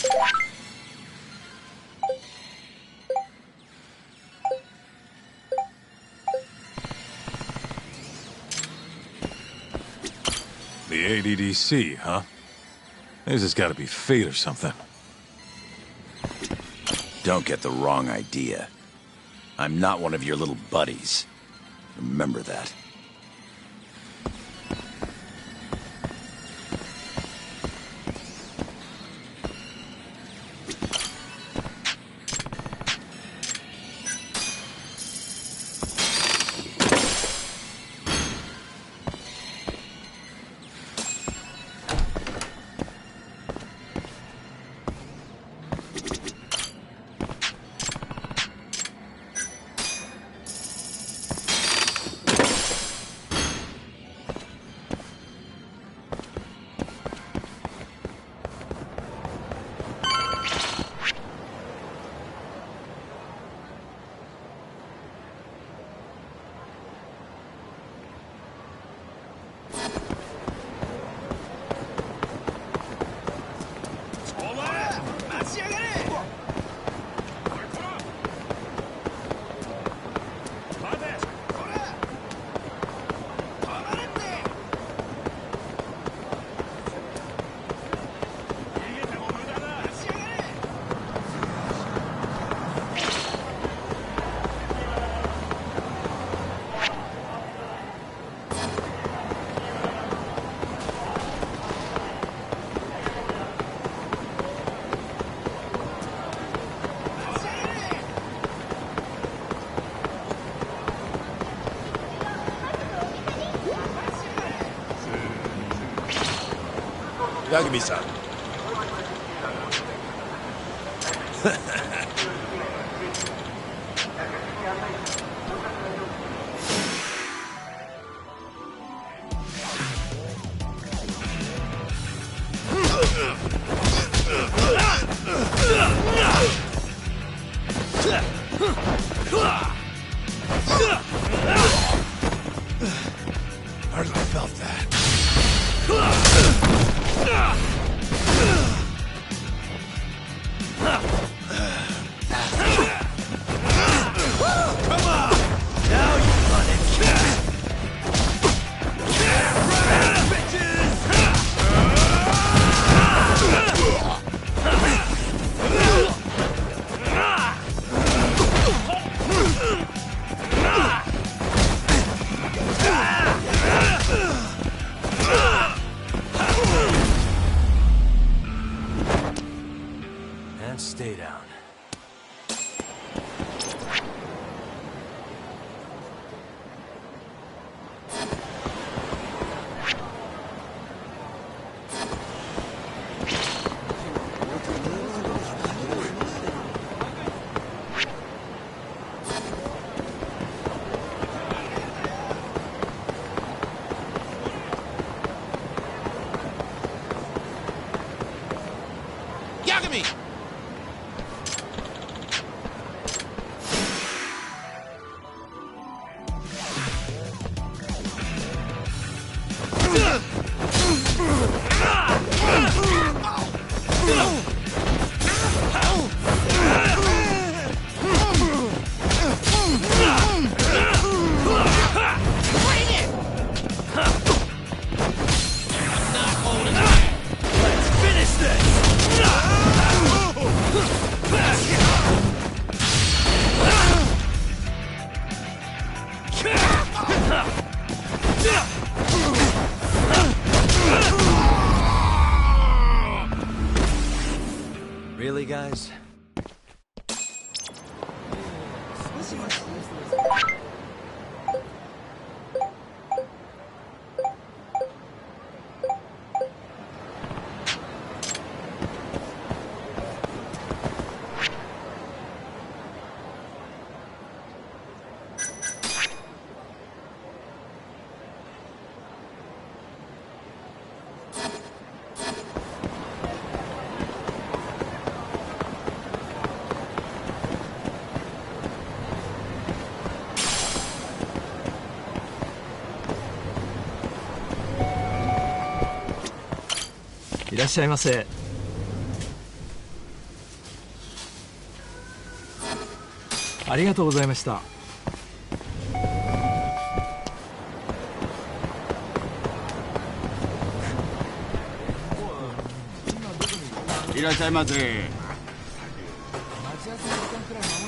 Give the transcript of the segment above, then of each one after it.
The ADDC, huh? This has got to be fate or something. Don't get the wrong idea. I'm not one of your little buddies. Remember that. Yagami-san. Hardly felt that. And stay down. Yagami! Really, guys?いらっしゃいませ。ありがとうございました。いらっしゃいませ。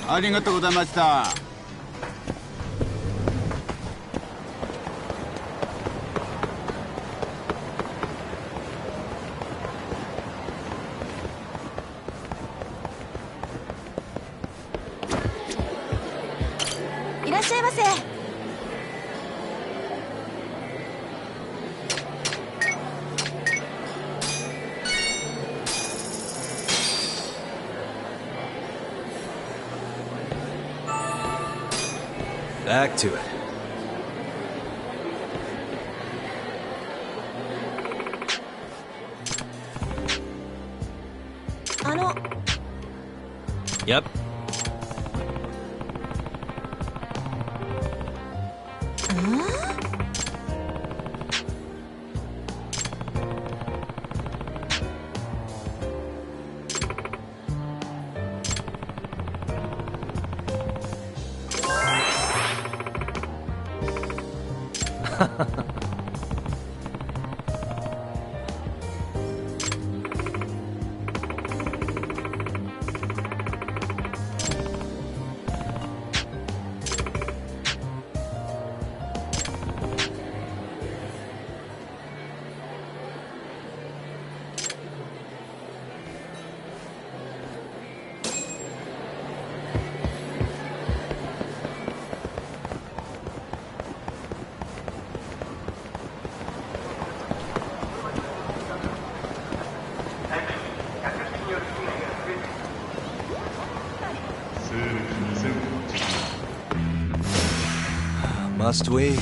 ありがとうございました。いらっしゃいませ。Back to it. ？Yep. Must we?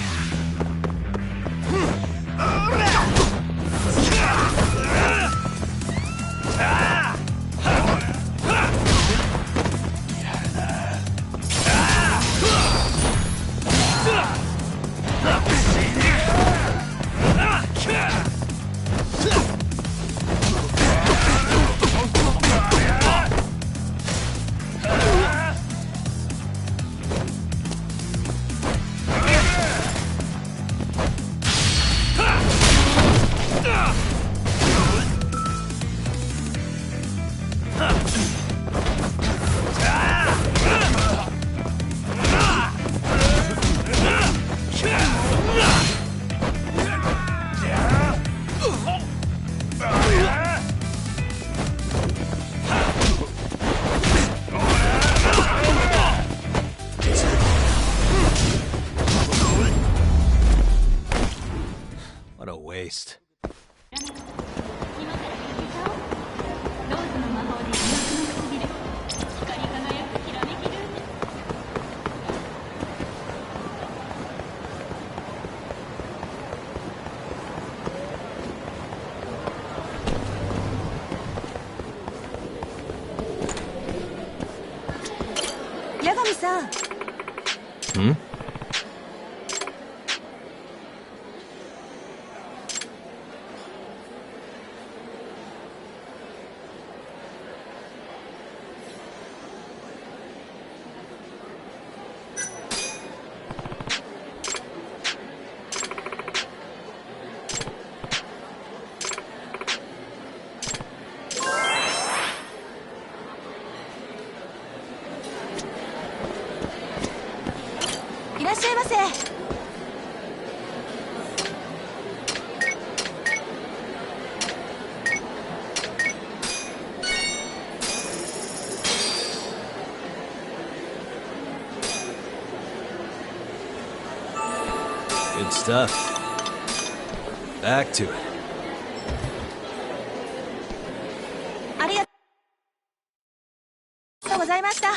What a waste. 八神さん。んいらっしゃいませ。Good stuff. Back to it. ありがとうございました。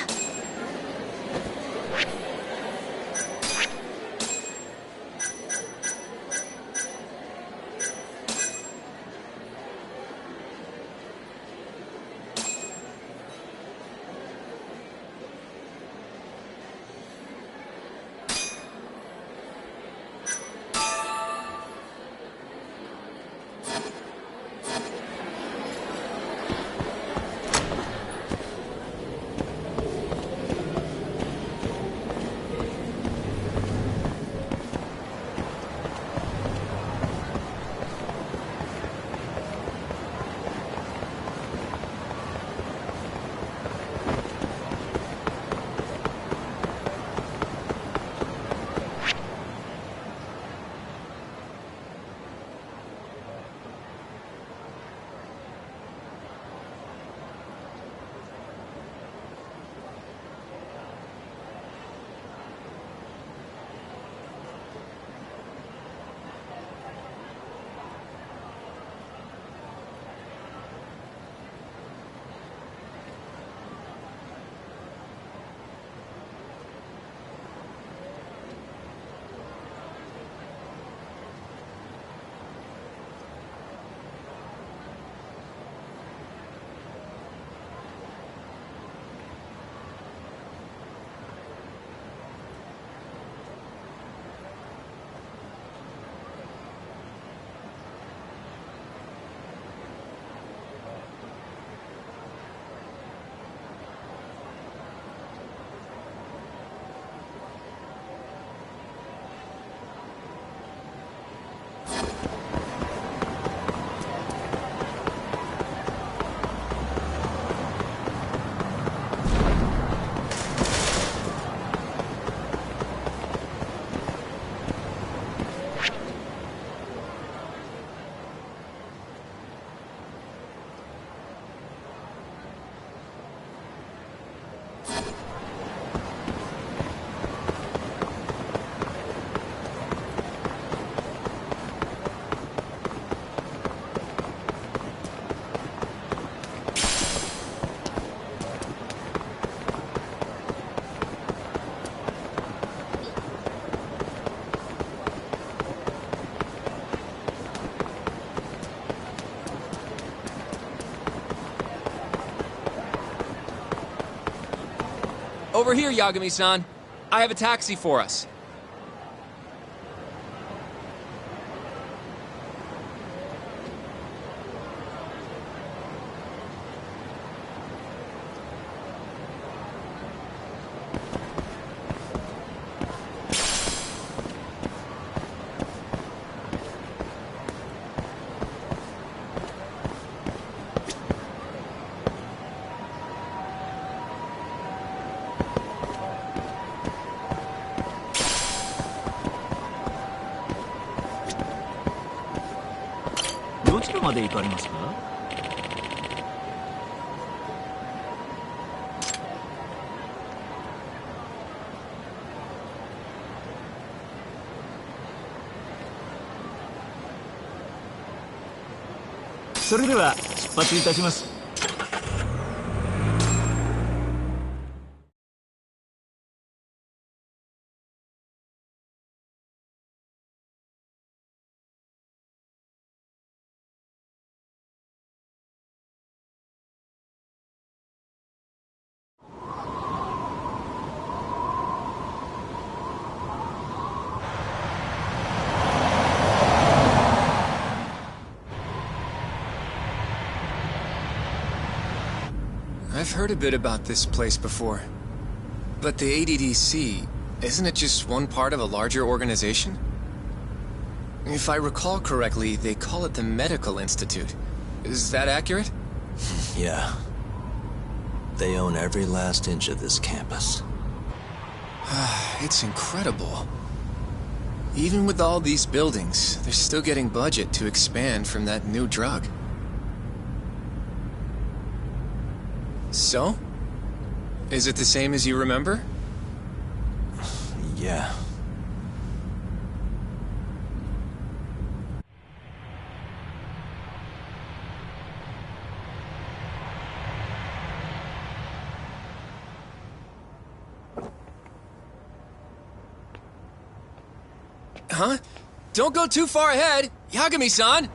Over here, Yagami-san. I have a taxi for us.それでは出発いたします。I've heard a bit about this place before. But the ADDC, isn't it just one part of a larger organization? If I recall correctly, they call it the Medical Institute. Is that accurate? Yeah. They own every last inch of this campus. It's incredible. Even with all these buildings, they're still getting budget to expand from that new drug. So? Is it the same as you remember? Yeah. Huh? Don't go too far ahead, Yagami-san!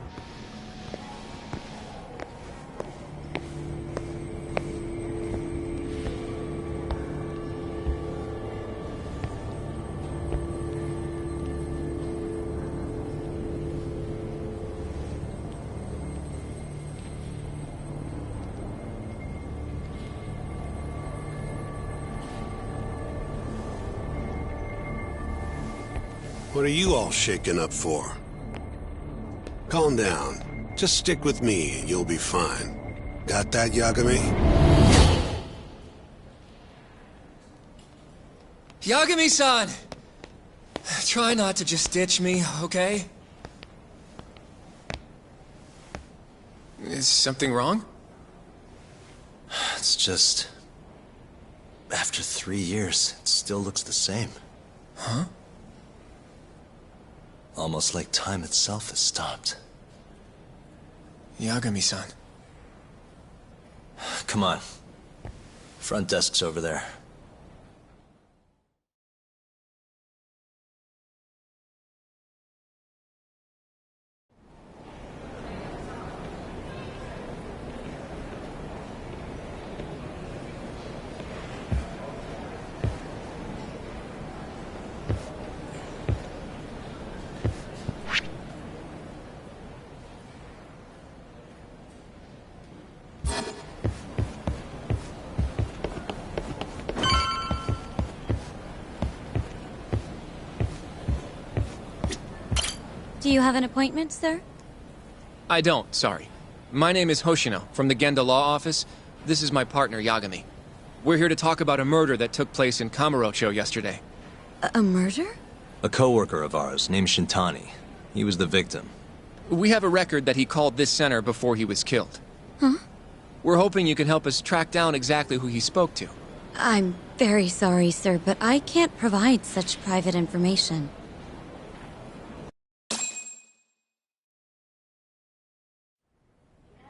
What are you all shaken up for? Calm down. Just stick with me and you'll be fine. Got that, Yagami? Yagami-san! Try not to just ditch me, okay? Is something wrong? It's just... After 3 years, it still looks the same. Huh? Almost like time itself has stopped. Yagami-san. Come on. Front desk's over there. Do you have an appointment, sir? I don't, sorry. My name is Hoshino, from the Genda Law Office. This is my partner, Yagami. We're here to talk about a murder that took place in Kamurocho yesterday. A murder? A coworker of ours, named Shintani. He was the victim. We have a record that he called this center before he was killed. Huh? We're hoping you can help us track down exactly who he spoke to. I'm very sorry, sir, but I can't provide such private information.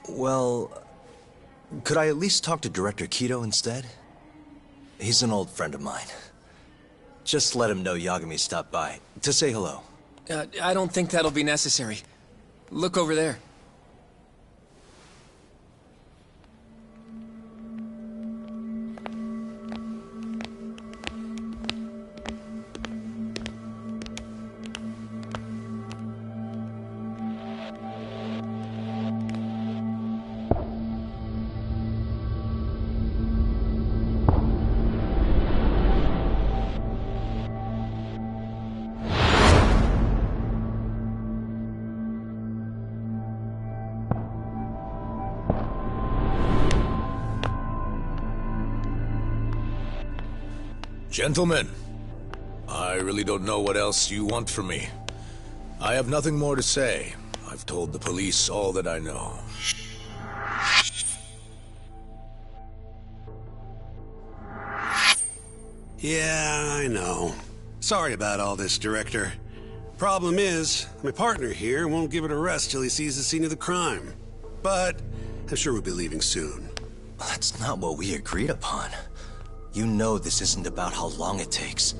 Well, could I at least talk to Director Kido instead? He's an old friend of mine. Just let him know Yagami stopped by to say hello. I don't think that'll be necessary. Look over there. Gentlemen, I really don't know what else you want from me. I have nothing more to say. I've told the police all that I know. Yeah, I know. Sorry about all this, Director. Problem is, my partner here won't give it a rest till he sees the scene of the crime. But I'm sure we'll be leaving soon. That's not what we agreed upon. You know this isn't about how long it takes.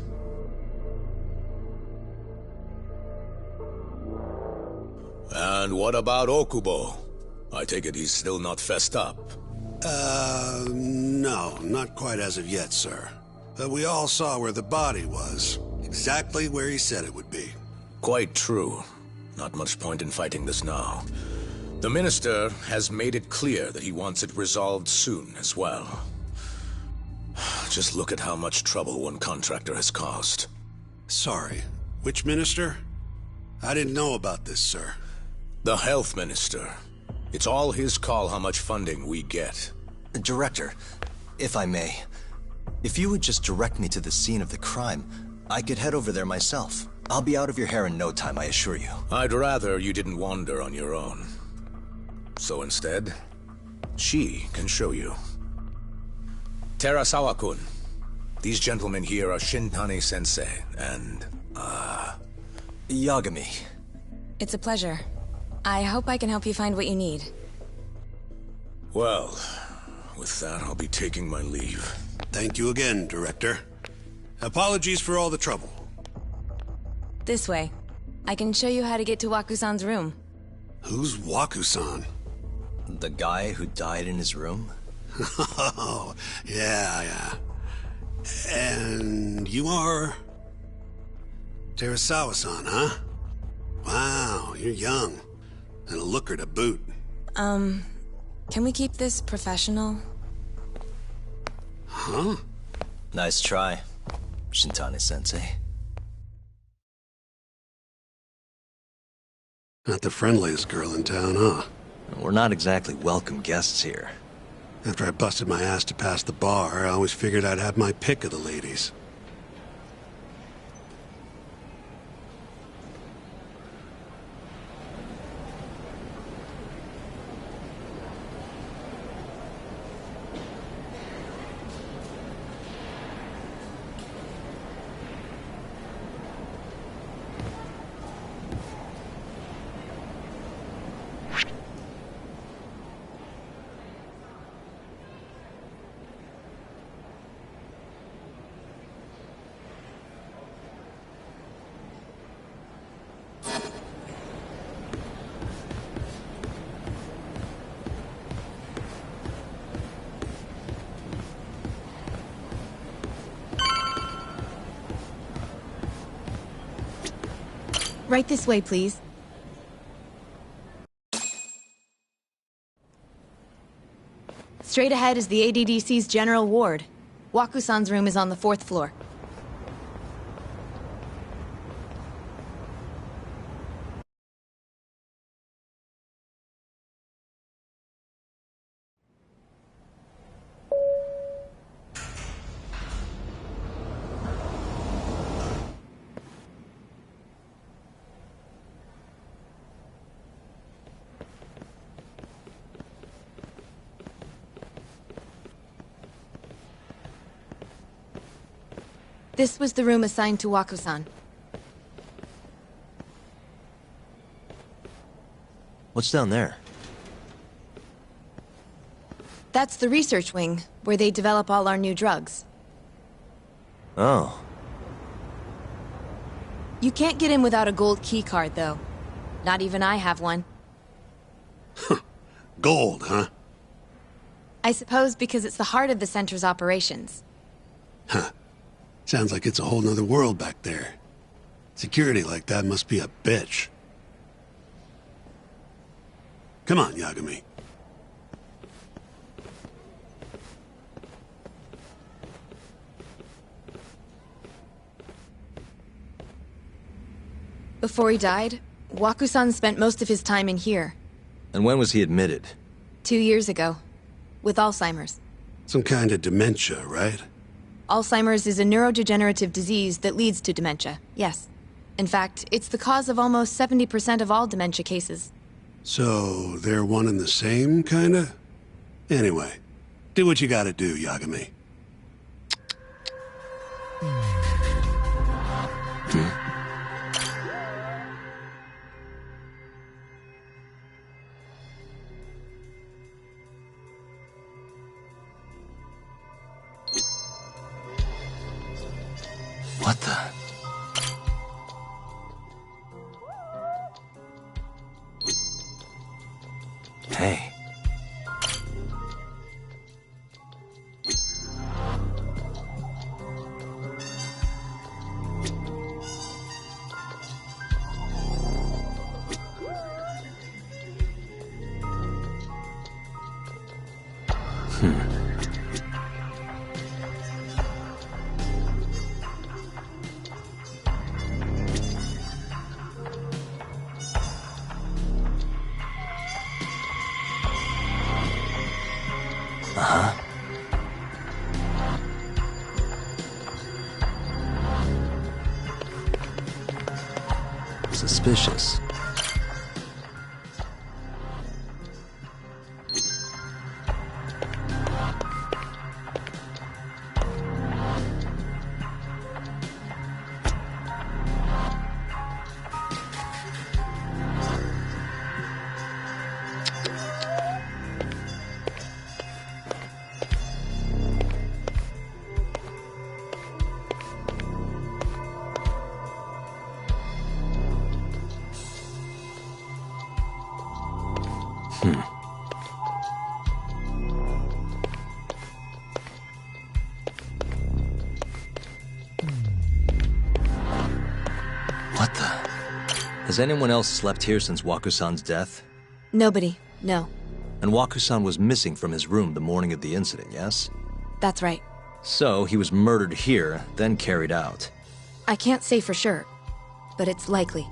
And what about Okubo? I take it he's still not fessed up. No, not quite as of yet, sir. But we all saw where the body was. Exactly where he said it would be. Quite true. Not much point in fighting this now. The Minister has made it clear that he wants it resolved soon as well. Just look at how much trouble one contractor has caused. Sorry, which minister? I didn't know about this, sir. The Health Minister. It's all his call how much funding we get. Director, if I may, if you would just direct me to the scene of the crime, I could head over there myself. I'll be out of your hair in no time, I assure you. I'd rather you didn't wander on your own. So instead, she can show you. Terasawa-kun, these gentlemen here are Shintani-sensei and, Yagami. It's a pleasure. I hope I can help you find what you need. Well, with that, I'll be taking my leave. Thank you again, Director. Apologies for all the trouble. This way. I can show you how to get to Waku-san's room. Who's Waku-san? The guy who died in his room? Oh, yeah. And you are... Terasawa-san, huh? Wow, you're young. And a looker to boot. Can we keep this professional? Huh? Nice try, Shintani-sensei. Not the friendliest girl in town, huh? We're not exactly welcome guests here. After I busted my ass to pass the bar, I always figured I'd have my pick of the ladies. Right this way, please. Straight ahead is the ADDC's general ward. Waku-san's room is on the 4th floor. This was the room assigned to Waku-san. What's down there? That's the research wing, where they develop all our new drugs. Oh. You can't get in without a gold key card, though. Not even I have one. Gold, huh? I suppose because it's the heart of the center's operations. Huh. Sounds like it's a whole nother world back there. Security like that must be a bitch. Come on, Yagami. Before he died, Waku-san spent most of his time in here. And when was he admitted? 2 years ago. With Alzheimer's. Some kind of dementia, right? Alzheimer's is a neurodegenerative disease that leads to dementia, yes. In fact, it's the cause of almost 70% of all dementia cases. So, they're one and the same, kinda? Anyway, do what you gotta do, Yagami. What the? Hey. Suspicious. What the? Has anyone else slept here since Waku-san's death? Nobody, no. And Waku-san was missing from his room the morning of the incident, yes? That's right. So he was murdered here, then carried out. I can't say for sure, but it's likely.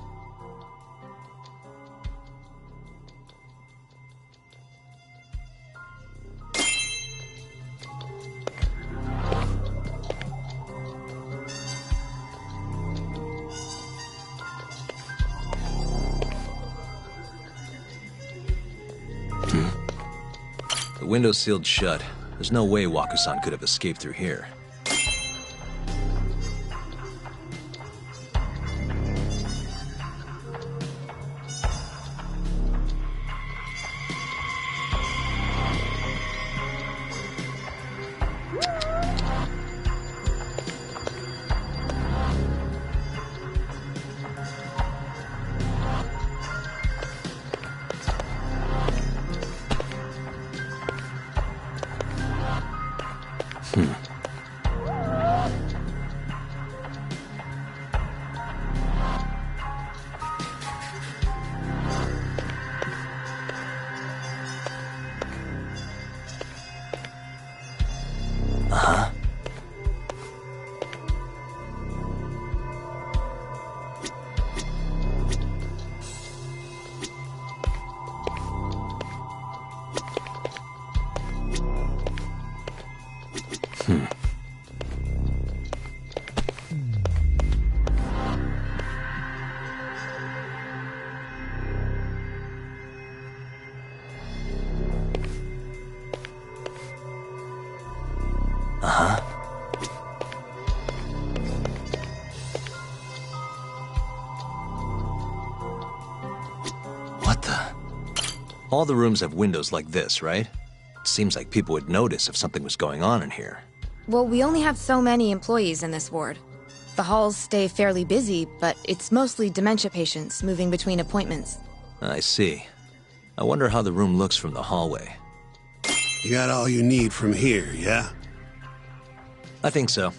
The window's sealed shut. There's no way Waku-san could have escaped through here. All the rooms have windows like this, right? It seems like people would notice if something was going on in here. Well, we only have so many employees in this ward. The halls stay fairly busy, but it's mostly dementia patients moving between appointments. I see. I wonder how the room looks from the hallway. You got all you need from here, yeah? I think so.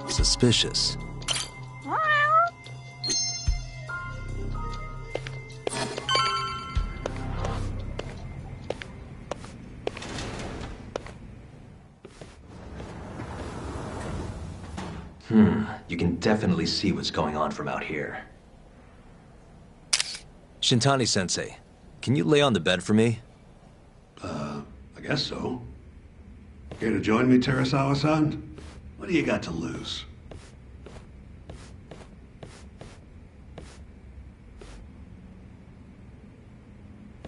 Suspicious. You can definitely see what's going on from out here. Shintani-sensei, can you lay on the bed for me? I guess so. Care to join me, Terasawa-san? What do you got to lose?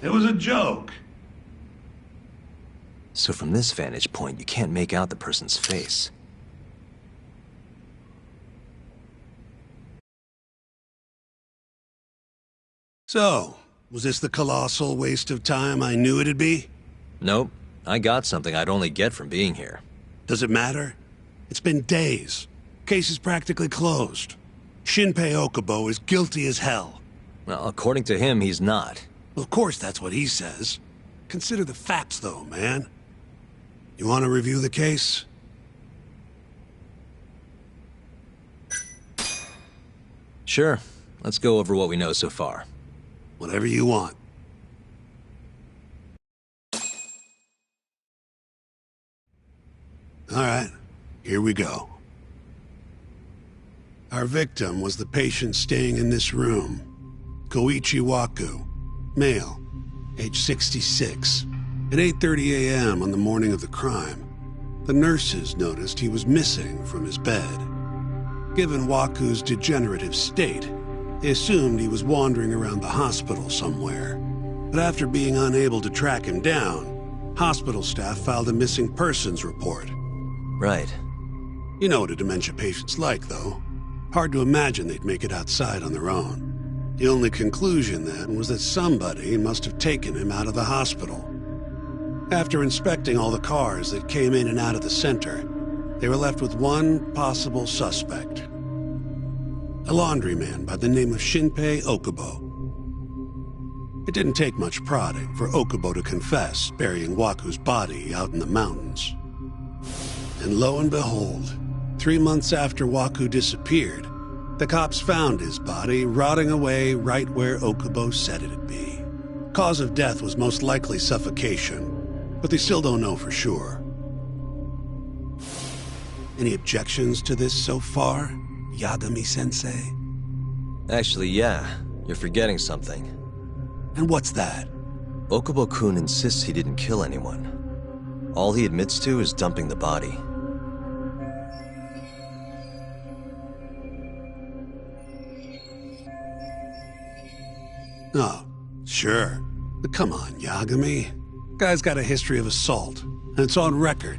It was a joke. So from this vantage point, you can't make out the person's face. So, was this the colossal waste of time I knew it'd be? Nope. I got something I'd only get from being here. Does it matter? It's been days. Case is practically closed. Shinpei Okubo is guilty as hell. Well, according to him, he's not. Well, of course that's what he says. Consider the facts, though, man. You want to review the case? Sure. Let's go over what we know so far. Whatever you want. All right, here we go. Our victim was the patient staying in this room. Koichi Waku, male, age 66. At 8:30 a.m. on the morning of the crime, the nurses noticed he was missing from his bed. Given Waku's degenerative state, they assumed he was wandering around the hospital somewhere. But after being unable to track him down, hospital staff filed a missing persons report. Right. You know what a dementia patient's like, though. Hard to imagine they'd make it outside on their own. The only conclusion then was that somebody must have taken him out of the hospital. After inspecting all the cars that came in and out of the center, they were left with one possible suspect. A laundryman by the name of Shinpei Okubo. It didn't take much prodding for Okubo to confess burying Waku's body out in the mountains. And lo and behold, 3 months after Waku disappeared, the cops found his body rotting away right where Okubo said it'd be. Cause of death was most likely suffocation, but they still don't know for sure. Any objections to this so far, Yagami-sensei? Actually, yeah. You're forgetting something. And what's that? Okubo-kun insists he didn't kill anyone. All he admits to is dumping the body. Oh, sure. But come on, Yagami. Guy's got a history of assault, and it's on record.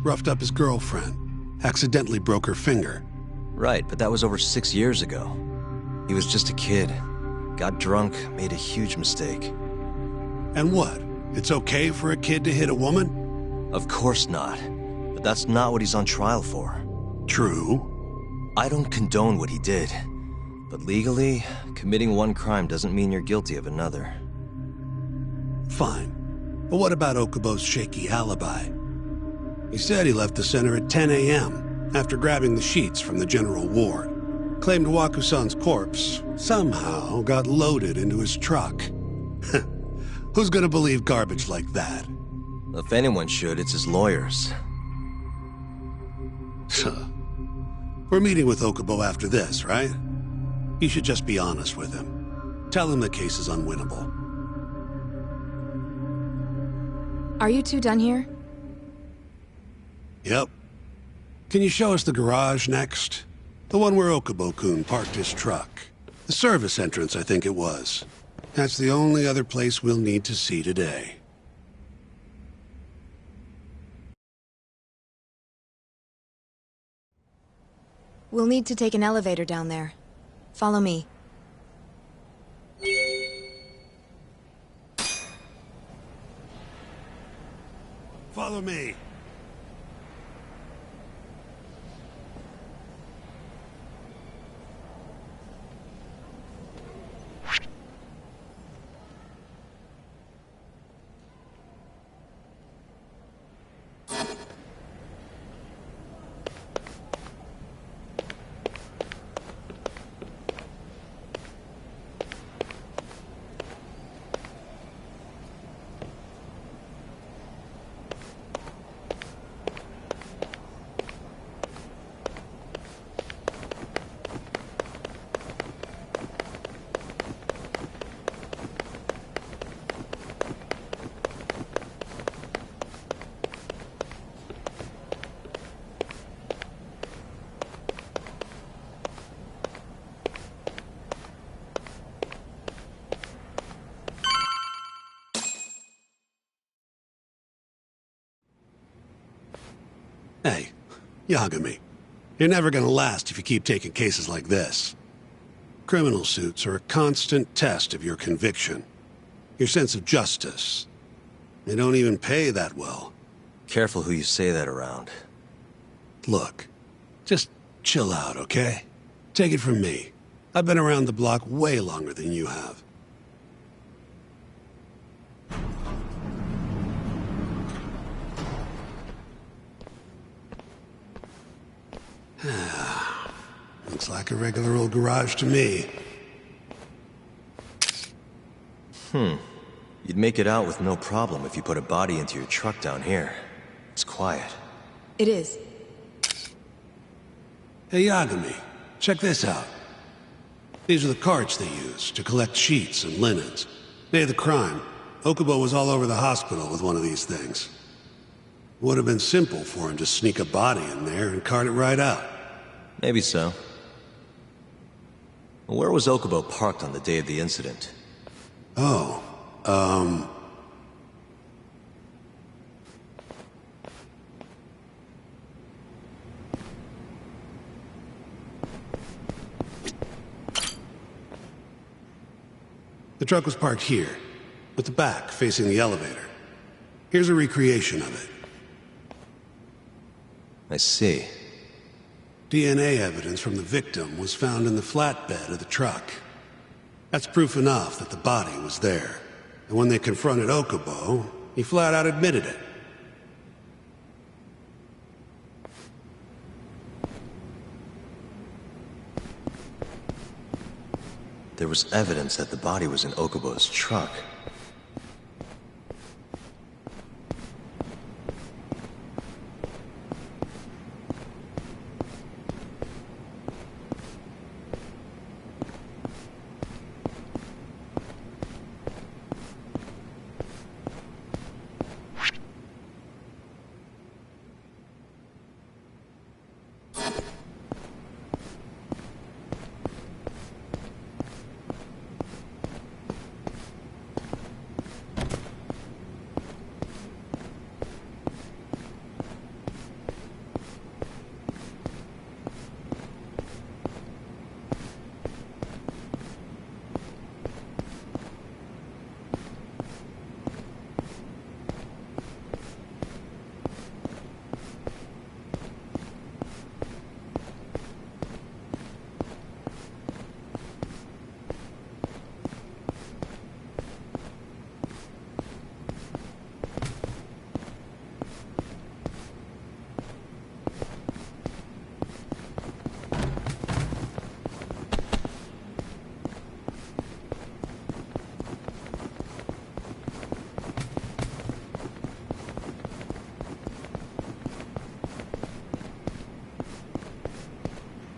Roughed up his girlfriend. Accidentally broke her finger. Right, but that was over 6 years ago. He was just a kid. Got drunk, made a huge mistake. And what? It's okay for a kid to hit a woman? Of course not. But that's not what he's on trial for. True. I don't condone what he did. But legally, committing one crime doesn't mean you're guilty of another. Fine. But what about Okubo's shaky alibi? He said he left the center at 10 a.m. after grabbing the sheets from the general ward. Claimed Waku-san's corpse somehow got loaded into his truck. Who's gonna believe garbage like that? If anyone should, it's his lawyers. We're meeting with Okubo after this, right? You should just be honest with him. Tell him the case is unwinnable. Are you two done here? Yep. Can you show us the garage next? The one where Okubo-kun parked his truck. The service entrance, I think it was. That's the only other place we'll need to see today. We'll need to take an elevator down there. Follow me. Follow me. Hey, Yagami, you're never gonna last if you keep taking cases like this. Criminal suits are a constant test of your conviction, your sense of justice. They don't even pay that well. Careful who you say that around. Look, just chill out, okay? Take it from me. I've been around the block way longer than you have. Looks like a regular old garage to me. You'd make it out with no problem if you put a body into your truck down here. It's quiet. It is. Hey, Yagami, check this out. These are the carts they used to collect sheets and linens. Day of the crime, Okubo was all over the hospital with one of these things. Would have been simple for him to sneak a body in there and cart it right out. Maybe so. Where was Okubo parked on the day of the incident? Oh, the truck was parked here, with the back facing the elevator. Here's a recreation of it. I see. DNA evidence from the victim was found in the flatbed of the truck. That's proof enough that the body was there. And when they confronted Okubo, he flat out admitted it. There was evidence that the body was in Okubo's truck.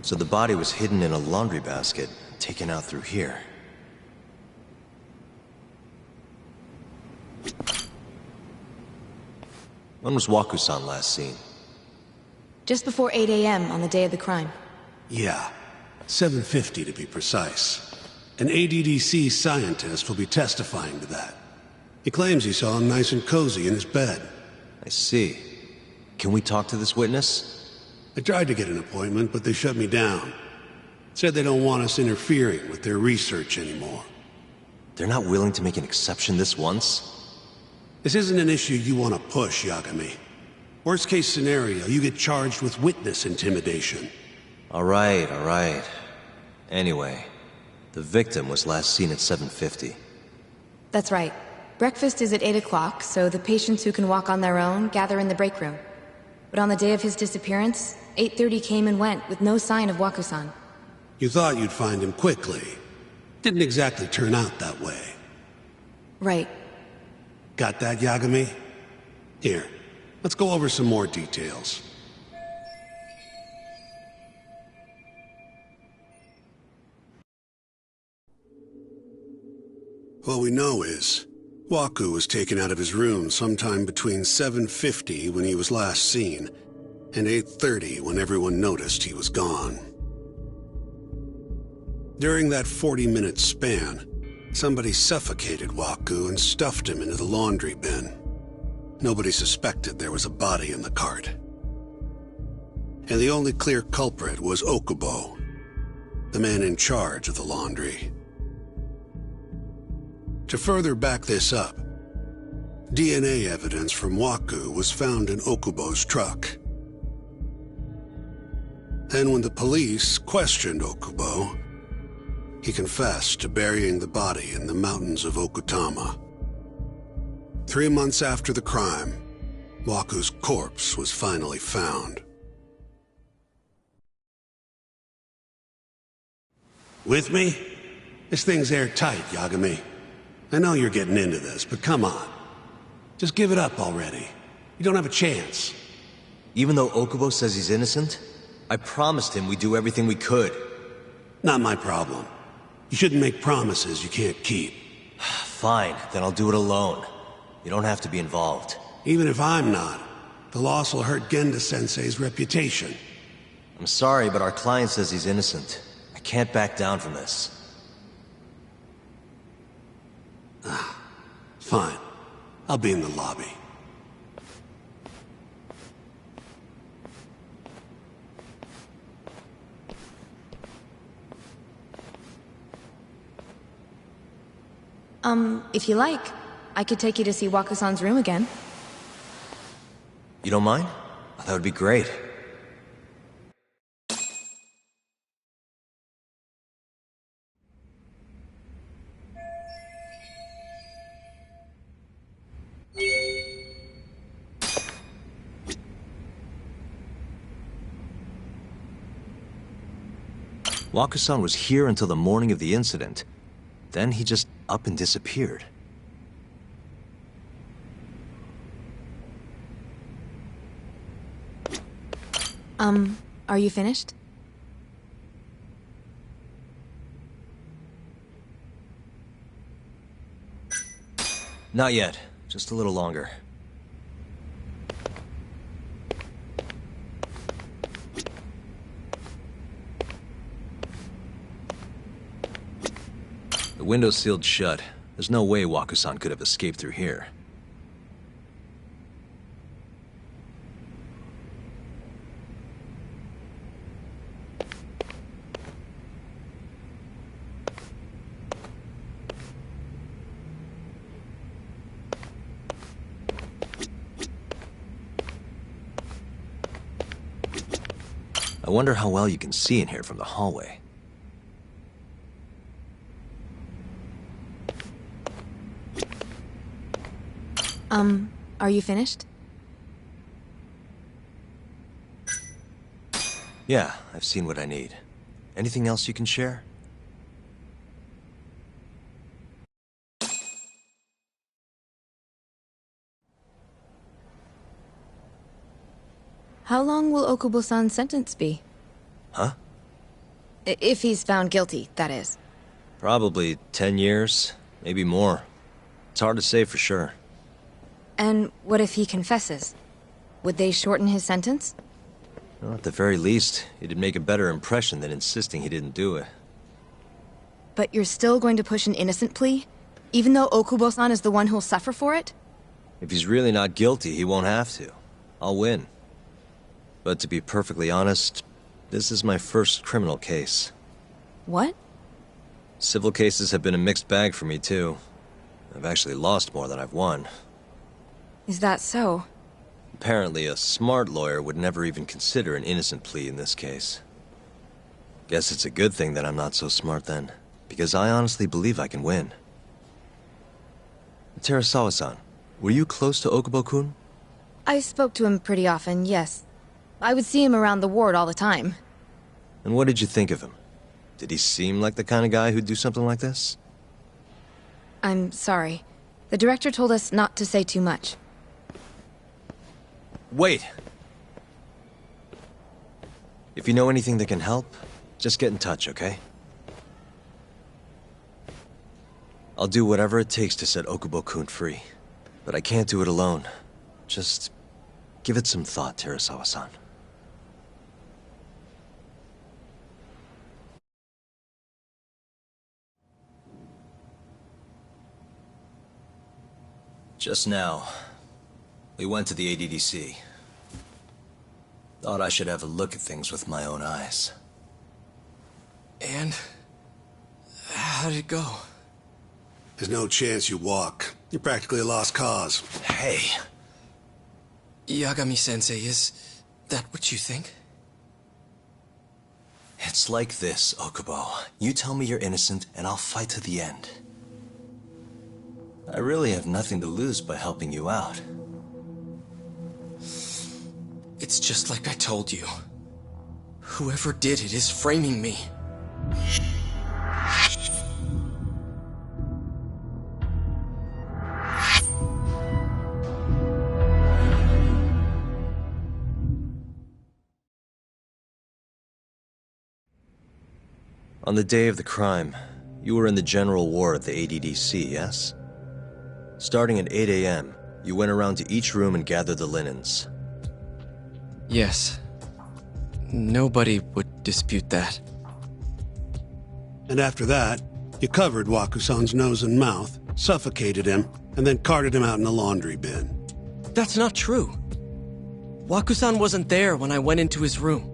So the body was hidden in a laundry basket, taken out through here. When was Waku-san last seen? Just before 8 a.m. on the day of the crime. Yeah, 7:50 to be precise. An ADDC scientist will be testifying to that. He claims he saw him nice and cozy in his bed. I see. Can we talk to this witness? I tried to get an appointment, but they shut me down. Said they don't want us interfering with their research anymore. They're not willing to make an exception this once? This isn't an issue you want to push, Yagami. Worst case scenario, you get charged with witness intimidation. All right. Anyway, the victim was last seen at 7:50. That's right. Breakfast is at 8 o'clock, so the patients who can walk on their own gather in the break room. But on the day of his disappearance, 8:30 came and went with no sign of Waku-san. You thought you'd find him quickly. Didn't exactly turn out that way. Right. Got that, Yagami? Here, let's go over some more details. What we know is, Waku was taken out of his room sometime between 7:50 when he was last seen, and 8:30 when everyone noticed he was gone. During that 40-minute span, somebody suffocated Waku and stuffed him into the laundry bin. Nobody suspected there was a body in the cart. And the only clear culprit was Okubo, the man in charge of the laundry. To further back this up, DNA evidence from Waku was found in Okubo's truck. And when the police questioned Okubo, he confessed to burying the body in the mountains of Okutama. 3 months after the crime, Waku's corpse was finally found. With me? This thing's airtight, Yagami. I know you're getting into this, but come on. Just give it up already. You don't have a chance. Even though Okubo says he's innocent, I promised him we'd do everything we could. Not my problem. You shouldn't make promises you can't keep. Fine, then I'll do it alone. You don't have to be involved. Even if I'm not, the loss will hurt Genda-sensei's reputation. I'm sorry, but our client says he's innocent. I can't back down from this. Fine. I'll be in the lobby. If you like, I could take you to see Wako-san's room again. You don't mind? That would be great. Wako-san was here until the morning of the incident. Then he just up and disappeared. Are you finished? Not yet. Just a little longer. The window's sealed shut. There's no way Wako-san could have escaped through here. I wonder how well you can see in here from the hallway. Are you finished? Yeah, I've seen what I need. Anything else you can share? How long will Okubo-san's sentence be? Huh? If he's found guilty, that is. Probably 10 years, maybe more. It's hard to say for sure. And what if he confesses? Would they shorten his sentence? Well, at the very least, it'd make a better impression than insisting he didn't do it. But you're still going to push an innocent plea? Even though Okubo-san is the one who'll suffer for it? If he's really not guilty, he won't have to. I'll win. But to be perfectly honest, this is my first criminal case. What? Civil cases have been a mixed bag for me, too. I've actually lost more than I've won. Is that so? Apparently, a smart lawyer would never even consider an innocent plea in this case. Guess it's a good thing that I'm not so smart then, because I honestly believe I can win. Terasawa-san, were you close to Okubo-kun? I spoke to him pretty often, yes. I would see him around the ward all the time. And what did you think of him? Did he seem like the kind of guy who'd do something like this? I'm sorry. The director told us not to say too much. Wait! If you know anything that can help, just get in touch, okay? I'll do whatever it takes to set Okubo-kun free. But I can't do it alone. Just give it some thought, Terasawa-san. Just now, we went to the ADDC. Thought I should have a look at things with my own eyes. And how did it go? There's no chance you walk. You're practically a lost cause. Hey! Yagami-sensei, is that what you think? It's like this, Okubo. You tell me you're innocent, and I'll fight to the end. I really have nothing to lose by helping you out. It's just like I told you. Whoever did it is framing me. On the day of the crime, you were in the general ward at the ADDC, yes? Starting at 8 a.m., you went around to each room and gathered the linens. Yes. Nobody would dispute that. And after that, you covered Wakusan's nose and mouth, suffocated him, and then carted him out in a laundry bin. That's not true. Wakusan wasn't there when I went into his room.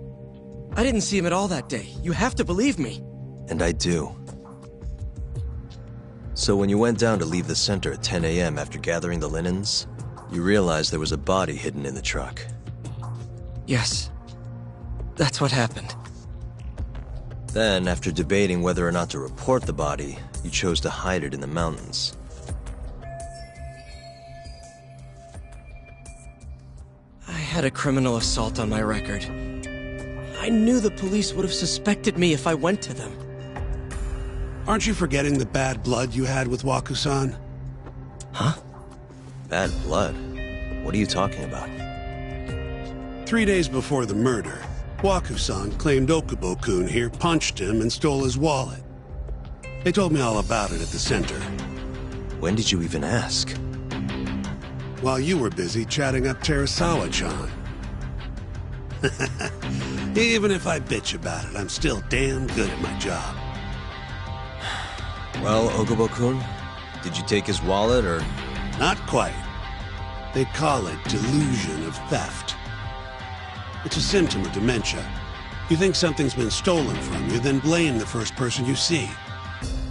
I didn't see him at all that day. You have to believe me. And I do. So when you went down to leave the center at 10 a.m. after gathering the linens, you realized there was a body hidden in the truck. Yes. That's what happened. Then, after debating whether or not to report the body, you chose to hide it in the mountains. I had a criminal assault on my record. I knew the police would have suspected me if I went to them. Aren't you forgetting the bad blood you had with Wakusan? Huh? Bad blood? What are you talking about? 3 days before the murder, Wakusan claimed Okubo-kun here punched him and stole his wallet. They told me all about it at the center. When did you even ask? While you were busy chatting up Terasawa-chan. Even if I bitch about it, I'm still damn good at my job. Well, Okubo-kun, did you take his wallet, or...? Not quite. They call it delusion of theft. It's a symptom of dementia. You think something's been stolen from you, then blame the first person you see.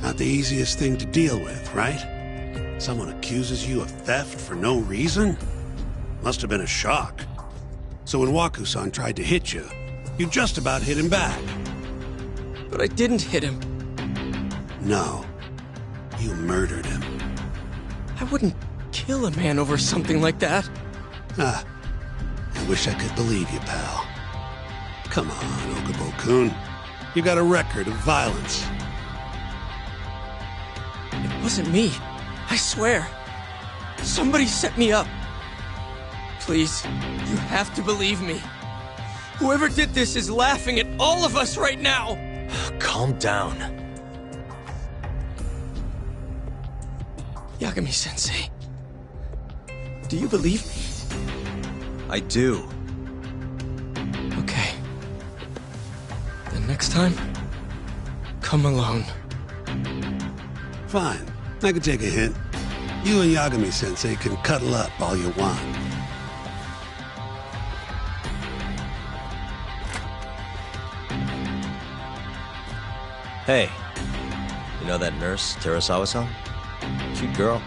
Not the easiest thing to deal with, right? Someone accuses you of theft for no reason? Must have been a shock. So when Wakusan tried to hit you, you just about hit him back. But I didn't hit him. No. You murdered him. I wouldn't kill a man over something like that. Ah. I wish I could believe you, pal. Come on, Okubo-kun. You got a record of violence. It wasn't me. I swear. Somebody set me up. Please, you have to believe me. Whoever did this is laughing at all of us right now. Calm down. Yagami-sensei, do you believe me? I do. Okay. Then next time, come alone. Fine. I can take a hint. You and Yagami-sensei can cuddle up all you want. Hey, you know that nurse, Terasawa-san? Cute girl.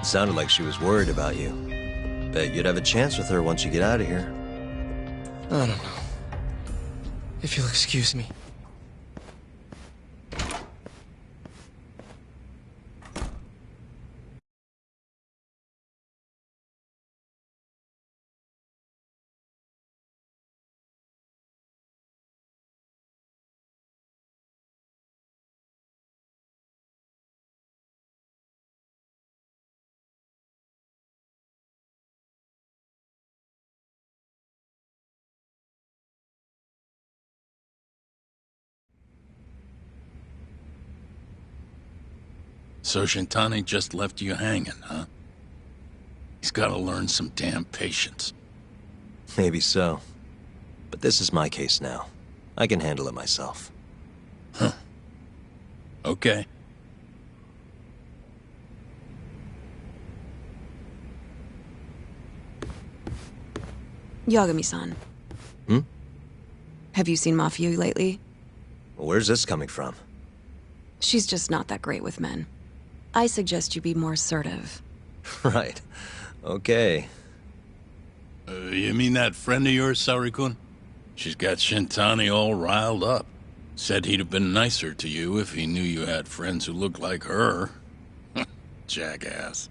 It sounded like she was worried about you. Bet you'd have a chance with her once you get out of here. I don't know. If you'll excuse me. So Shintani just left you hanging, huh? He's gotta learn some damn patience. Maybe so. But this is my case now. I can handle it myself. Huh. Okay. Yagami-san. Hmm? Have you seen Mafia lately? Where's this coming from? She's just not that great with men. I suggest you be more assertive. Right. Okay. You mean that friend of yours, Saori-kun? She's got Shintani all riled up. Said he'd have been nicer to you if he knew you had friends who looked like her. Jackass.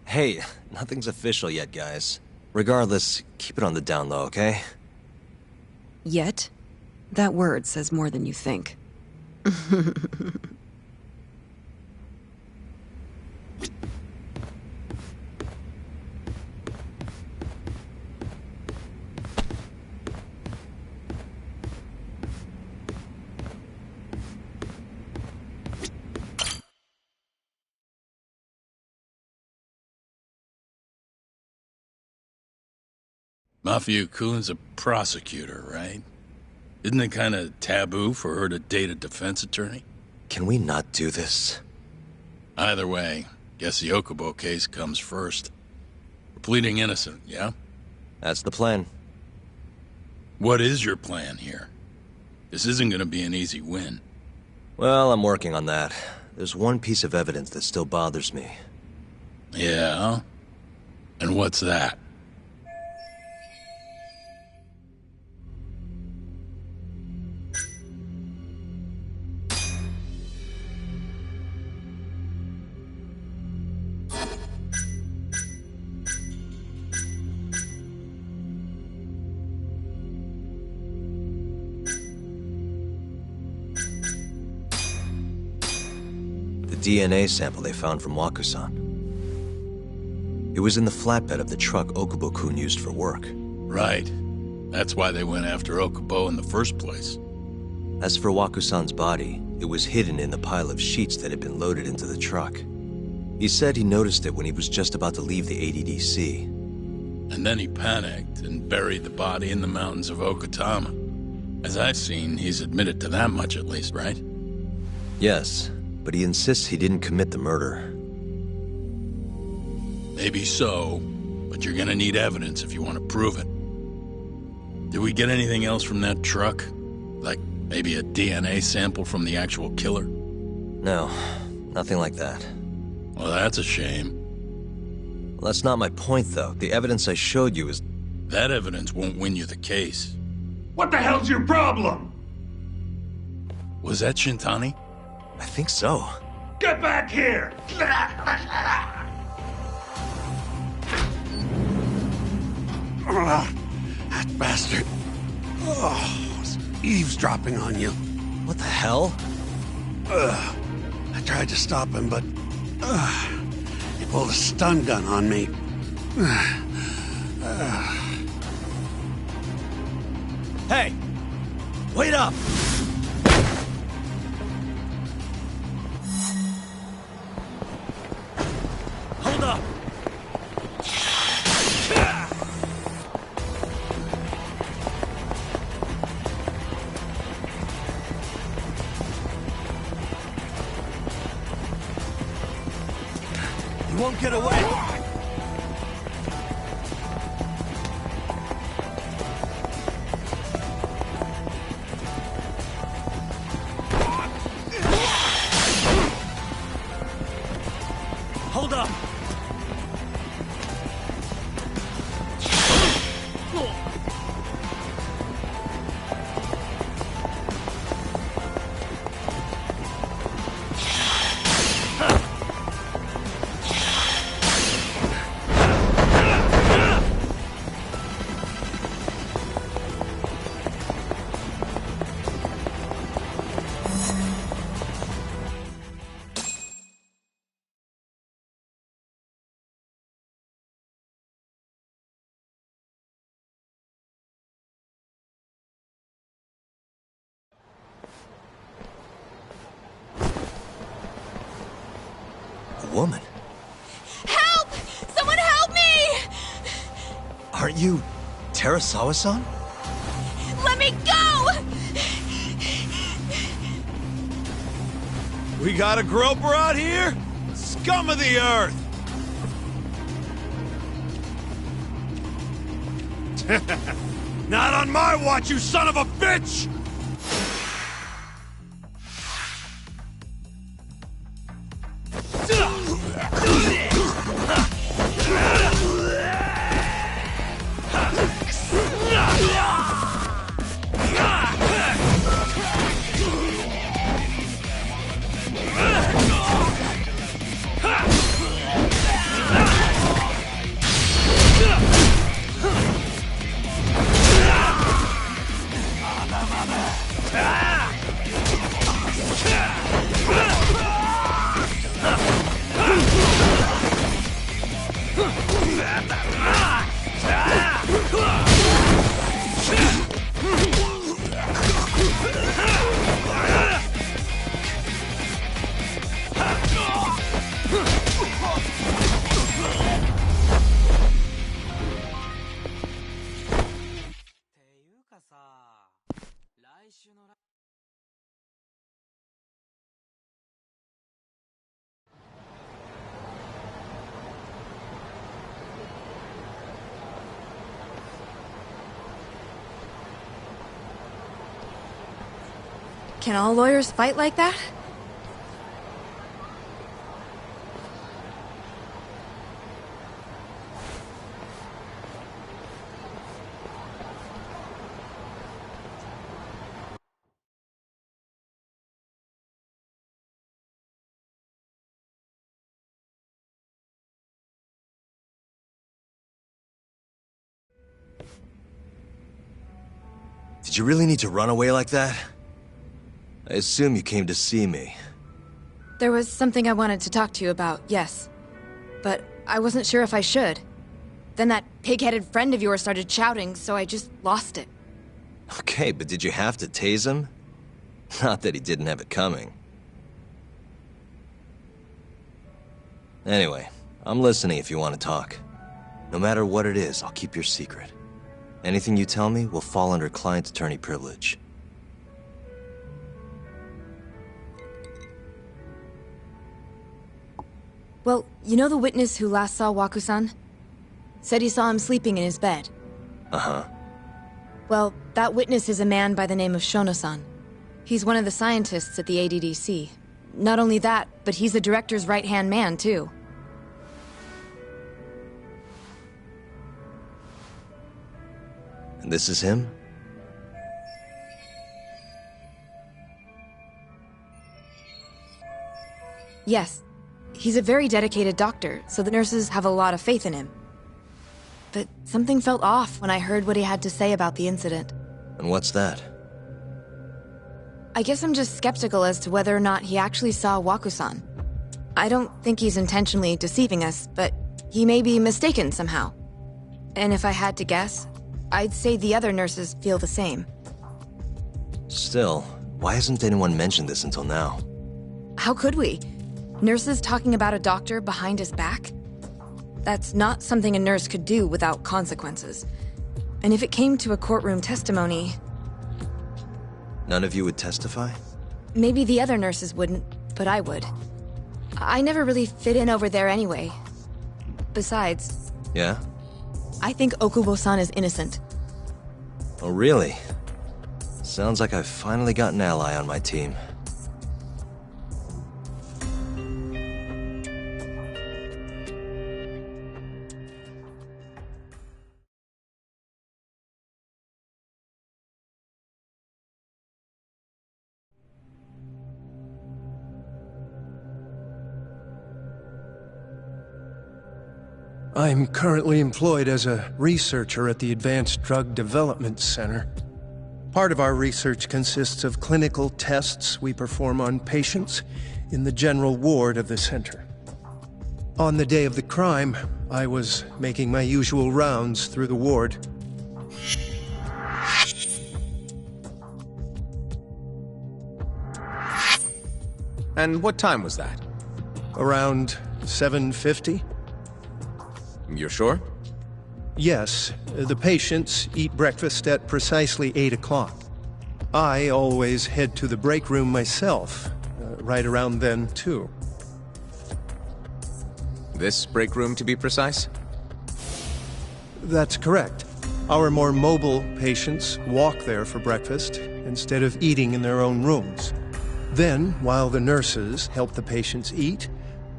Hey, nothing's official yet, guys. Regardless, keep it on the down low, okay? Yet? That word says more than you think. Mafia-kun's a prosecutor, right? Isn't it kind of taboo for her to date a defense attorney? Can we not do this? Either way, guess the Okubo case comes first. We're pleading innocent, yeah? That's the plan. What is your plan here? This isn't gonna be an easy win. Well, I'm working on that. There's one piece of evidence that still bothers me. Yeah? And what's that? DNA sample they found from Wakusan. It was in the flatbed of the truck Okubo-kun used for work. Right. That's why they went after Okubo in the first place. As for Wakusan's body, it was hidden in the pile of sheets that had been loaded into the truck. He said he noticed it when he was just about to leave the ADDC. And then he panicked and buried the body in the mountains of Okutama. As I've seen, he's admitted to that much at least, right? Yes. But he insists he didn't commit the murder. Maybe so, but you're gonna need evidence if you want to prove it. Did we get anything else from that truck? Like maybe a DNA sample from the actual killer? No, nothing like that. Well, that's a shame. Well, that's not my point, though. The evidence I showed you is... That evidence won't win you the case. What the hell's your problem? Was that Shintani? I think so. Get back here! That bastard. Oh, he's eavesdropping on you. What the hell? I tried to stop him, but he pulled a stun gun on me. Hey! Wait up! Hold up! You won't get away! Hold up! Woman. Help! Someone help me! Aren't you Terasawa-san? Let me go! We got a groper out here? Scum of the earth! Not on my watch, you son of a bitch! Can all lawyers fight like that? Did you really need to run away like that? I assume you came to see me. There was something I wanted to talk to you about, yes. But I wasn't sure if I should. Then that pig-headed friend of yours started shouting, so I just lost it. Okay, but did you have to tase him? Not that he didn't have it coming. Anyway, I'm listening if you want to talk. No matter what it is, I'll keep your secret. Anything you tell me will fall under client attorney privilege. Well, you know the witness who last saw Waku-san? Said he saw him sleeping in his bed. Uh-huh. Well, that witness is a man by the name of Shono-san. He's one of the scientists at the ADDC. Not only that, but he's the director's right-hand man, too. And this is him? Yes. He's a very dedicated doctor, so the nurses have a lot of faith in him. But something felt off when I heard what he had to say about the incident. And what's that? I guess I'm just skeptical as to whether or not he actually saw Waku-san. I don't think he's intentionally deceiving us, but he may be mistaken somehow. And if I had to guess, I'd say the other nurses feel the same. Still, why hasn't anyone mentioned this until now? How could we? Nurses talking about a doctor behind his back? That's not something a nurse could do without consequences. And if it came to a courtroom testimony... None of you would testify? Maybe the other nurses wouldn't, but I would. I never really fit in over there anyway. Besides... Yeah? I think Okubo-san is innocent. Oh, really? Sounds like I've finally got an ally on my team. I'm currently employed as a researcher at the Advanced Drug Development Center. Part of our research consists of clinical tests we perform on patients in the general ward of the center. On the day of the crime, I was making my usual rounds through the ward. And what time was that? Around 7:50? You're sure? Yes. The patients eat breakfast at precisely 8 o'clock. I always head to the break room myself, right around then, too. This break room, to be precise? That's correct. Our more mobile patients walk there for breakfast instead of eating in their own rooms. Then, while the nurses help the patients eat,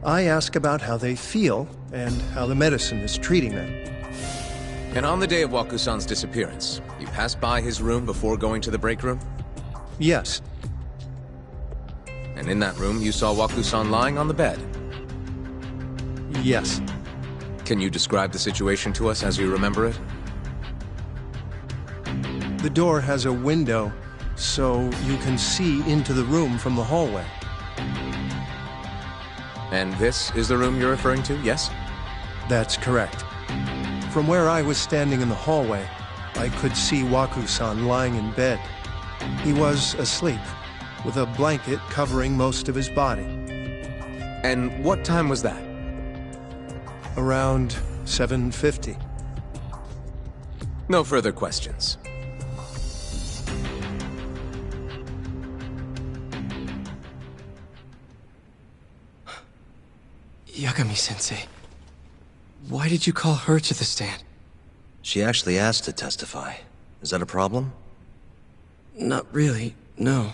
I ask about how they feel and how the medicine is treating them. And on the day of Waku-san's disappearance, you passed by his room before going to the break room? Yes. And in that room, you saw Waku-san lying on the bed? Yes. Can you describe the situation to us as you remember it? The door has a window, so you can see into the room from the hallway. And this is the room you're referring to, yes? That's correct. From where I was standing in the hallway, I could see Waku-san lying in bed. He was asleep, with a blanket covering most of his body. And what time was that? Around 7:50. No further questions. Yagami-sensei, why did you call her to the stand? She actually asked to testify. Is that a problem? Not really, no.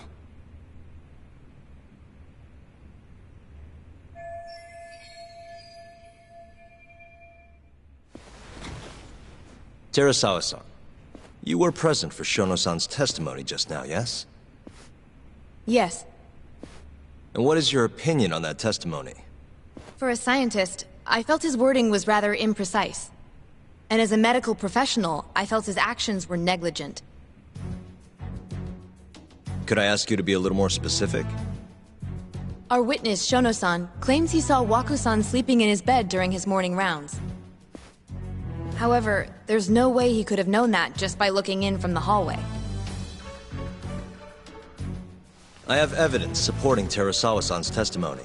Terasawa-san, you were present for Shono-san's testimony just now, yes? Yes. And what is your opinion on that testimony? For a scientist, I felt his wording was rather imprecise. And as a medical professional, I felt his actions were negligent. Could I ask you to be a little more specific? Our witness, Shono-san, claims he saw Waku-san sleeping in his bed during his morning rounds. However, there's no way he could have known that just by looking in from the hallway. I have evidence supporting Terasawa-san's testimony.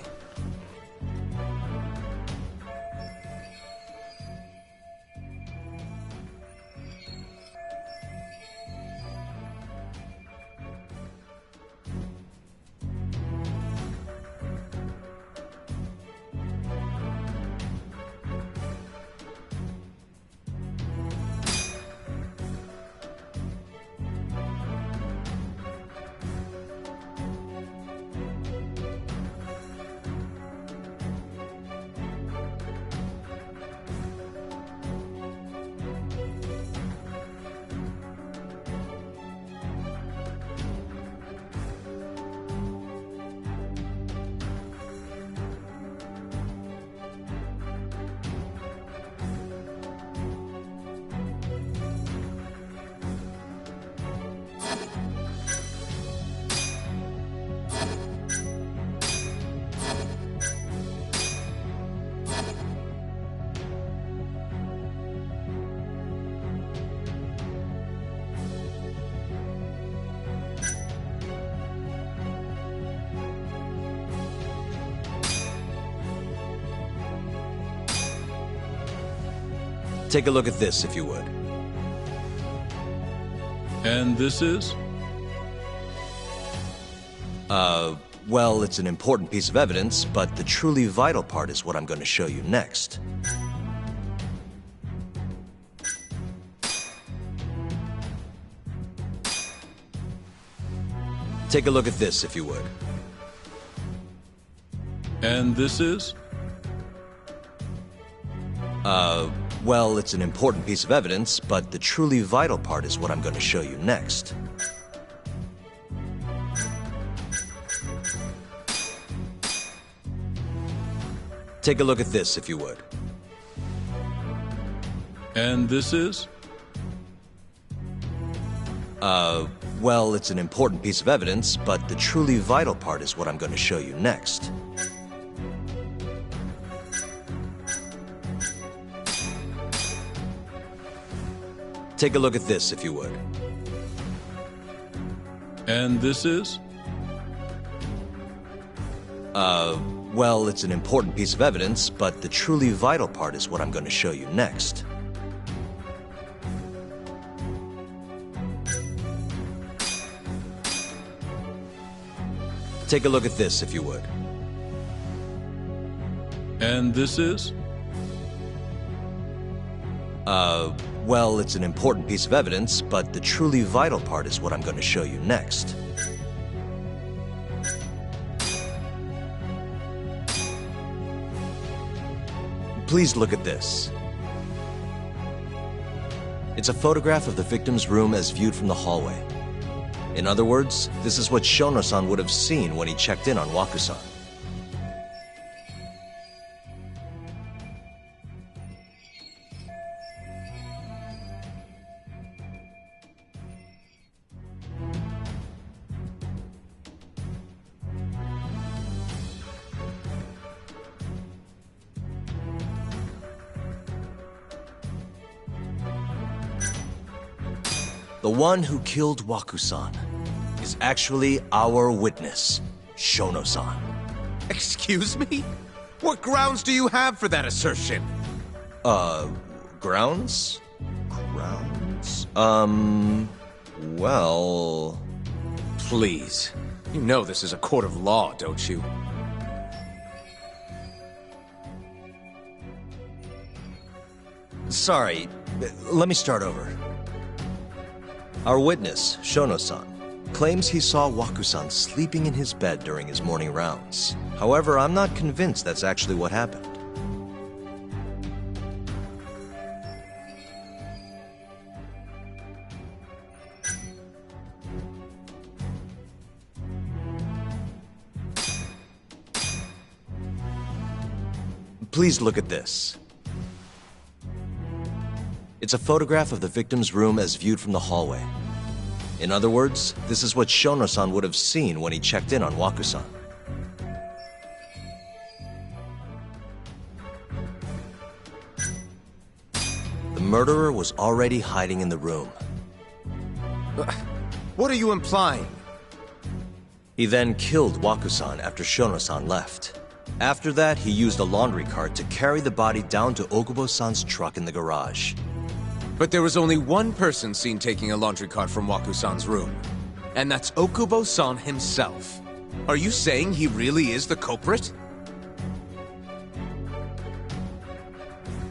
Take a look at this, if you would. And this is? Well, it's an important piece of evidence, but the truly vital part is what I'm going to show you next. Take a look at this, if you would. And this is? Well, it's an important piece of evidence, but the truly vital part is what I'm going to show you next. Take a look at this, if you would. And this is? Well, it's an important piece of evidence, but the truly vital part is what I'm going to show you next. Take a look at this, if you would. And this is? Well, it's an important piece of evidence, but the truly vital part is what I'm going to show you next. Take a look at this, if you would. And this is? Well, it's an important piece of evidence, but the truly vital part is what I'm going to show you next. Please look at this. It's a photograph of the victim's room as viewed from the hallway. In other words, this is what Shono-san would have seen when he checked in on Waku-san. The one who killed Waku-san is actually our witness, Shono-san. Excuse me? What grounds do you have for that assertion? Grounds? Grounds? Well... Please. You know this is a court of law, don't you? Sorry, let me start over. Our witness, Shono-san, claims he saw Waku-san sleeping in his bed during his morning rounds. However, I'm not convinced that's actually what happened. Please look at this. It's a photograph of the victim's room as viewed from the hallway. In other words, this is what Shono-san would have seen when he checked in on Waku-san. The murderer was already hiding in the room. What are you implying? He then killed Waku-san after Shono-san left. After that, he used a laundry cart to carry the body down to Okubo-san's truck in the garage. But there was only one person seen taking a laundry cart from Waku-san's room. And that's Okubo-san himself. Are you saying he really is the culprit?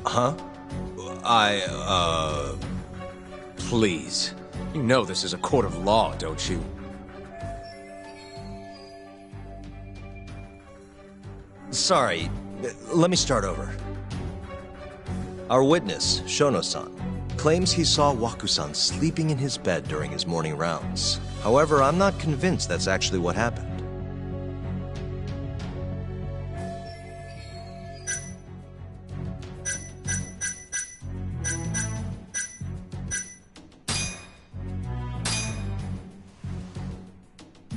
Huh? Please. You know this is a court of law, don't you? Sorry, let me start over. Our witness, Shono-san, claims he saw Waku-san sleeping in his bed during his morning rounds. However, I'm not convinced that's actually what happened.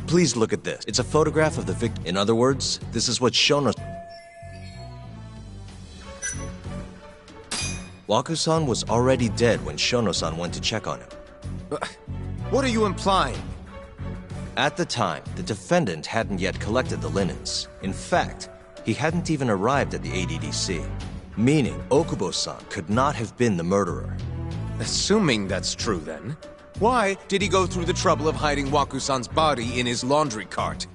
Please look at this. It's a photograph of the victim. In other words, this is what Shono... Waku-san was already dead when Shono-san went to check on him. What are you implying? At the time, the defendant hadn't yet collected the linens. In fact, he hadn't even arrived at the ADDC, meaning Okubo-san could not have been the murderer. Assuming that's true, then, why did he go through the trouble of hiding Waku-san's body in his laundry cart?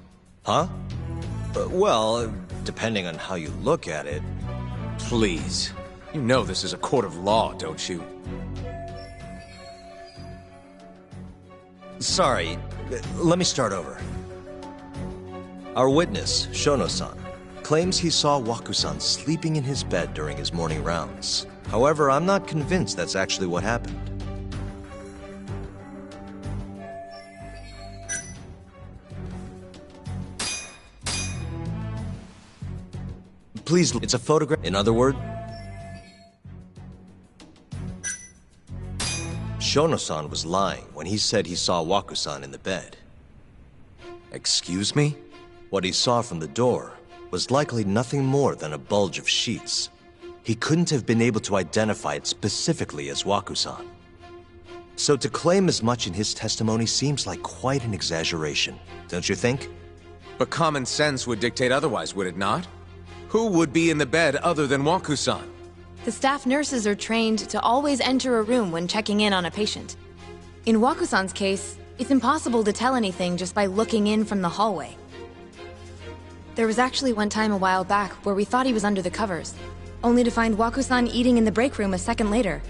Huh? Well, depending on how you look at it... Please. You know this is a court of law, don't you? Sorry, let me start over. Our witness, Shono-san, claims he saw Waku-san sleeping in his bed during his morning rounds. However, I'm not convinced that's actually what happened. Please, it's a photograph. In other words, Shono-san was lying when he said he saw Waku-san in the bed. Excuse me? What he saw from the door was likely nothing more than a bulge of sheets. He couldn't have been able to identify it specifically as Waku-san. So to claim as much in his testimony seems like quite an exaggeration, don't you think? But common sense would dictate otherwise, would it not? Who would be in the bed other than Waku-san? The staff nurses are trained to always enter a room when checking in on a patient. In Waku-san's case, it's impossible to tell anything just by looking in from the hallway. There was actually one time a while back where we thought he was under the covers, only to find Waku-san eating in the break room a second later.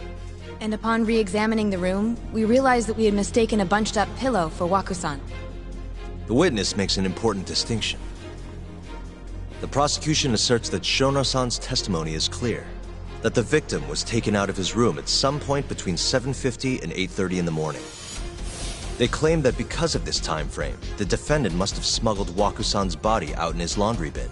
And upon re-examining the room, we realized that we had mistaken a bunched-up pillow for Waku-san. The witness makes an important distinction. The prosecution asserts that Shono-san's testimony is clear, that the victim was taken out of his room at some point between 7:50 and 8:30 in the morning. They claim that because of this time frame, the defendant must have smuggled Waku-san's body out in his laundry bin.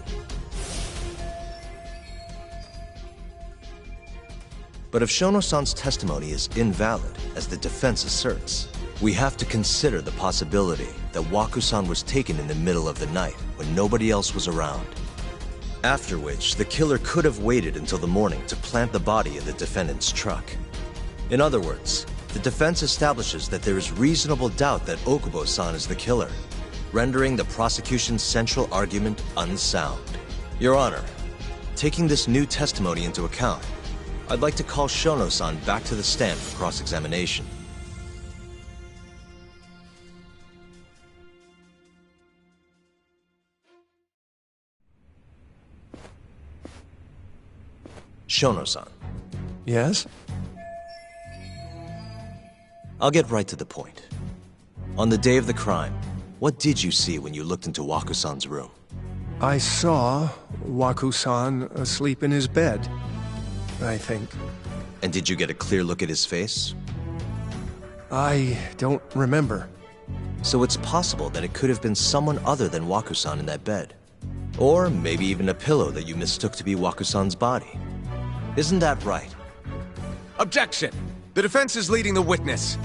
But if Shono-san's testimony is invalid, as the defense asserts, we have to consider the possibility that Waku-san was taken in the middle of the night when nobody else was around. After which, the killer could have waited until the morning to plant the body in the defendant's truck. In other words, the defense establishes that there is reasonable doubt that Okubo-san is the killer, rendering the prosecution's central argument unsound. Your Honor, taking this new testimony into account, I'd like to call Shono-san back to the stand for cross-examination. Shono-san. Yes? I'll get right to the point. On the day of the crime, what did you see when you looked into Waku-san's room? I saw Waku-san asleep in his bed, I think. And did you get a clear look at his face? I don't remember. So it's possible that it could have been someone other than Waku-san in that bed. Or maybe even a pillow that you mistook to be Waku-san's body. Isn't that right? Objection! The defense is leading the witness.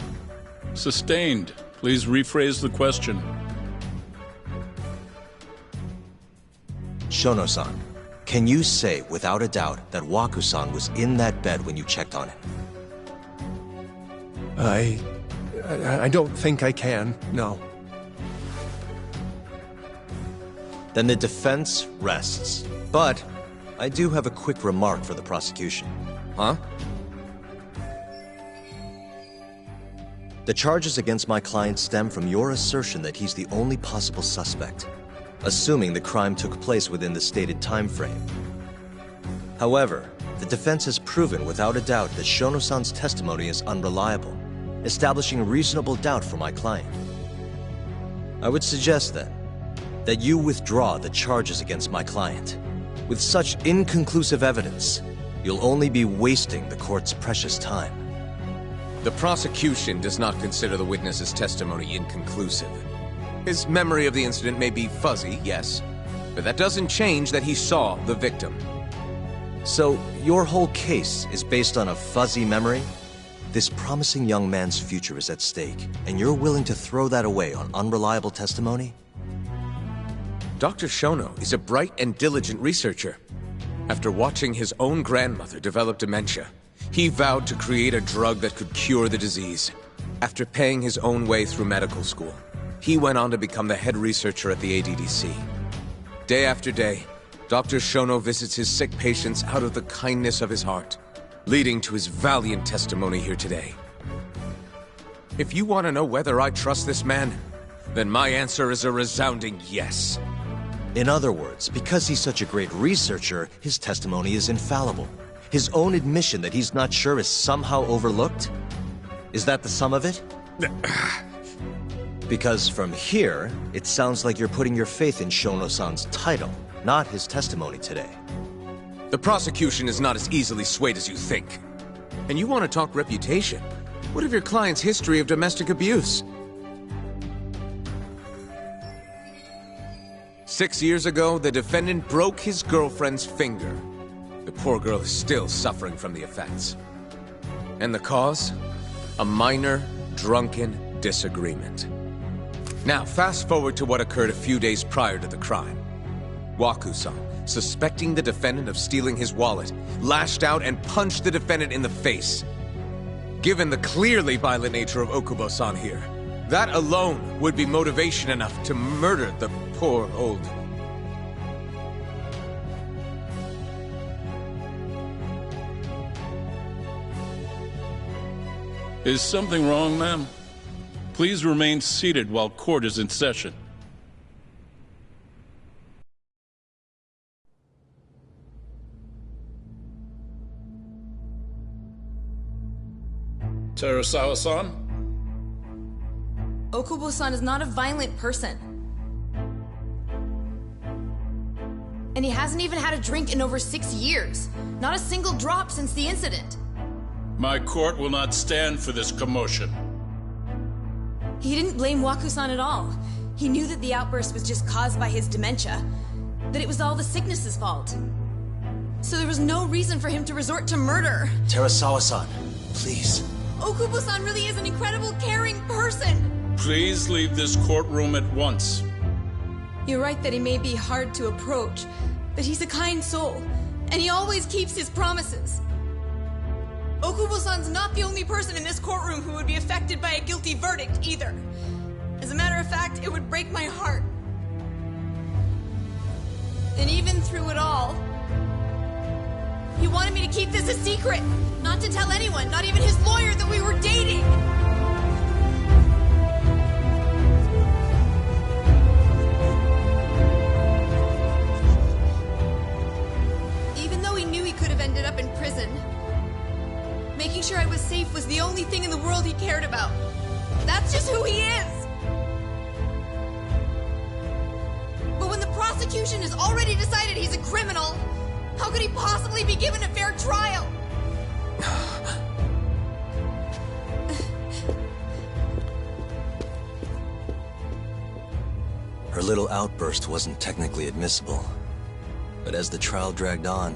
Sustained. Please rephrase the question. Shono-san, can you say without a doubt that Waku-san was in that bed when you checked on him? I don't think I can, no. Then the defense rests. But I do have a quick remark for the prosecution. Huh? The charges against my client stem from your assertion that he's the only possible suspect, assuming the crime took place within the stated time frame. However, the defense has proven without a doubt that Shono-san's testimony is unreliable, establishing reasonable doubt for my client. I would suggest then that you withdraw the charges against my client. With such inconclusive evidence, you'll only be wasting the court's precious time. The prosecution does not consider the witness's testimony inconclusive. His memory of the incident may be fuzzy, yes, but that doesn't change that he saw the victim. So, your whole case is based on a fuzzy memory? This promising young man's future is at stake, and you're willing to throw that away on unreliable testimony? Dr. Shono is a bright and diligent researcher. After watching his own grandmother develop dementia, he vowed to create a drug that could cure the disease. After paying his own way through medical school, he went on to become the head researcher at the ADDC. Day after day, Dr. Shono visits his sick patients out of the kindness of his heart, leading to his valiant testimony here today. If you want to know whether I trust this man, then my answer is a resounding yes. In other words, because he's such a great researcher, his testimony is infallible. His own admission that he's not sure is somehow overlooked? Is that the sum of it? Because from here, it sounds like you're putting your faith in Shono-san's title, not his testimony today. The prosecution is not as easily swayed as you think. And you want to talk reputation? What of your client's history of domestic abuse? 6 years ago, the defendant broke his girlfriend's finger. The poor girl is still suffering from the effects. And the cause? A minor, drunken disagreement. Now, fast forward to what occurred a few days prior to the crime. Waku-san, suspecting the defendant of stealing his wallet, lashed out and punched the defendant in the face. Given the clearly violent nature of Okubo-san here, that alone would be motivation enough to murder the poor old... Is something wrong, ma'am? Please remain seated while court is in session. Terasawa-san? Okubo-san is not a violent person. And he hasn't even had a drink in over 6 years. Not a single drop since the incident. My court will not stand for this commotion. He didn't blame Waku-san at all. He knew that the outburst was just caused by his dementia. That it was all the sickness's fault. So there was no reason for him to resort to murder. Terasawa-san, please. Okubo-san really is an incredible, caring person. Please leave this courtroom at once. You're right that he may be hard to approach, but he's a kind soul, and he always keeps his promises. Okubo-san's not the only person in this courtroom who would be affected by a guilty verdict, either. As a matter of fact, it would break my heart. And even through it all, he wanted me to keep this a secret, not to tell anyone, not even his lawyer, that we were dating. Even though he knew he could have ended up in prison, making sure I was safe was the only thing in the world he cared about. That's just who he is! But when the prosecution has already decided he's a criminal, how could he possibly be given a fair trial? Her little outburst wasn't technically admissible, but as the trial dragged on,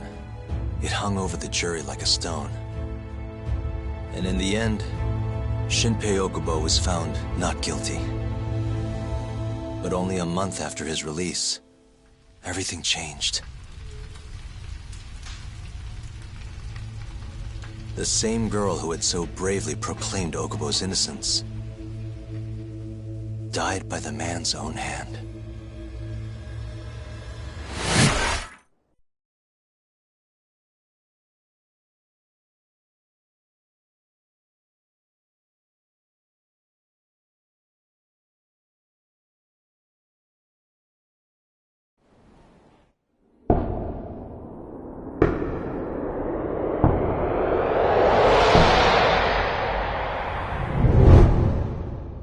it hung over the jury like a stone. And in the end, Shinpei Okubo was found not guilty. But only a month after his release, everything changed. The same girl who had so bravely proclaimed Okubo's innocence died by the man's own hand.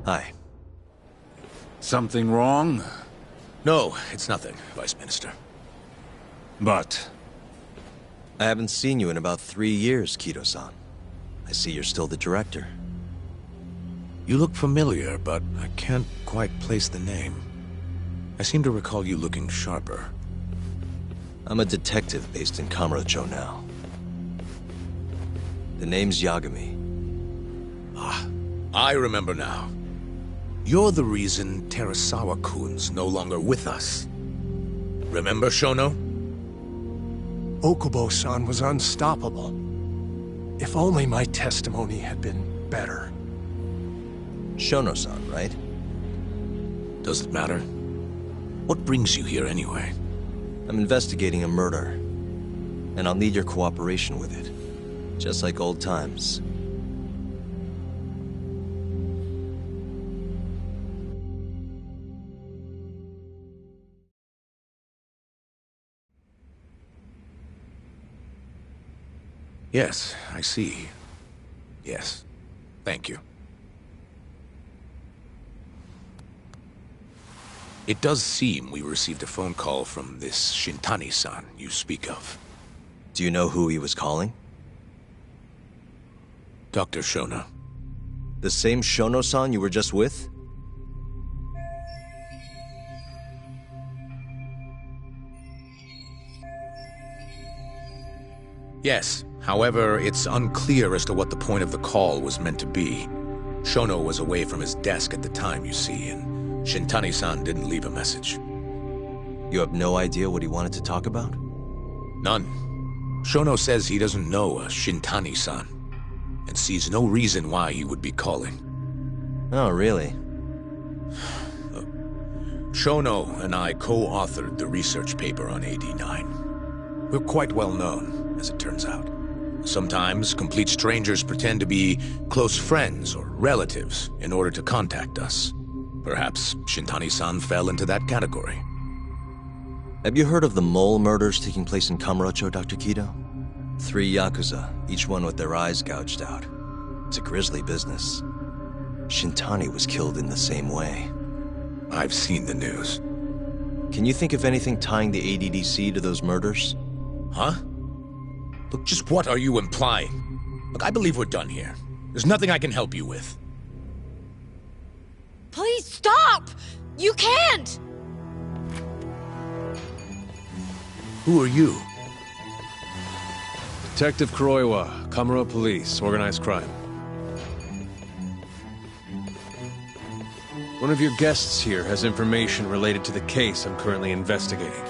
Hi. Something wrong? No, it's nothing, Vice Minister. But... I haven't seen you in about 3 years, Kido-san. I see you're still the director. You look familiar, but I can't quite place the name. I seem to recall you looking sharper. I'm a detective based in Kamurocho now. The name's Yagami. Ah, I remember now. You're the reason Terasawa-kun's no longer with us. Remember, Shono? Okubo-san was unstoppable. If only my testimony had been better. Shono-san, right? Does it matter? What brings you here anyway? I'm investigating a murder, and I'll need your cooperation with it. Just like old times. Yes, I see. Yes. Thank you. It does seem we received a phone call from this Shintani-san you speak of. Do you know who he was calling? Dr. Shono. The same Shono-san you were just with? Yes. However, it's unclear as to what the point of the call was meant to be. Shono was away from his desk at the time, you see, and Shintani-san didn't leave a message. You have no idea what he wanted to talk about? None. Shono says he doesn't know a Shintani-san, and sees no reason why he would be calling. Oh, really? Shono and I co-authored the research paper on AD9. We're quite well known, as it turns out. Sometimes, complete strangers pretend to be close friends or relatives in order to contact us. Perhaps Shintani-san fell into that category. Have you heard of the mole murders taking place in Kamurocho, Dr. Kido? 3 Yakuza, each one with their eyes gouged out. It's a grisly business. Shintani was killed in the same way. I've seen the news. Can you think of anything tying the ADDC to those murders? Huh? Look, just what are you implying? Look, I believe we're done here. There's nothing I can help you with. Please stop! You can't! Who are you? Detective Kuroiwa, Kamuro Police, Organized Crime. One of your guests here has information related to the case I'm currently investigating.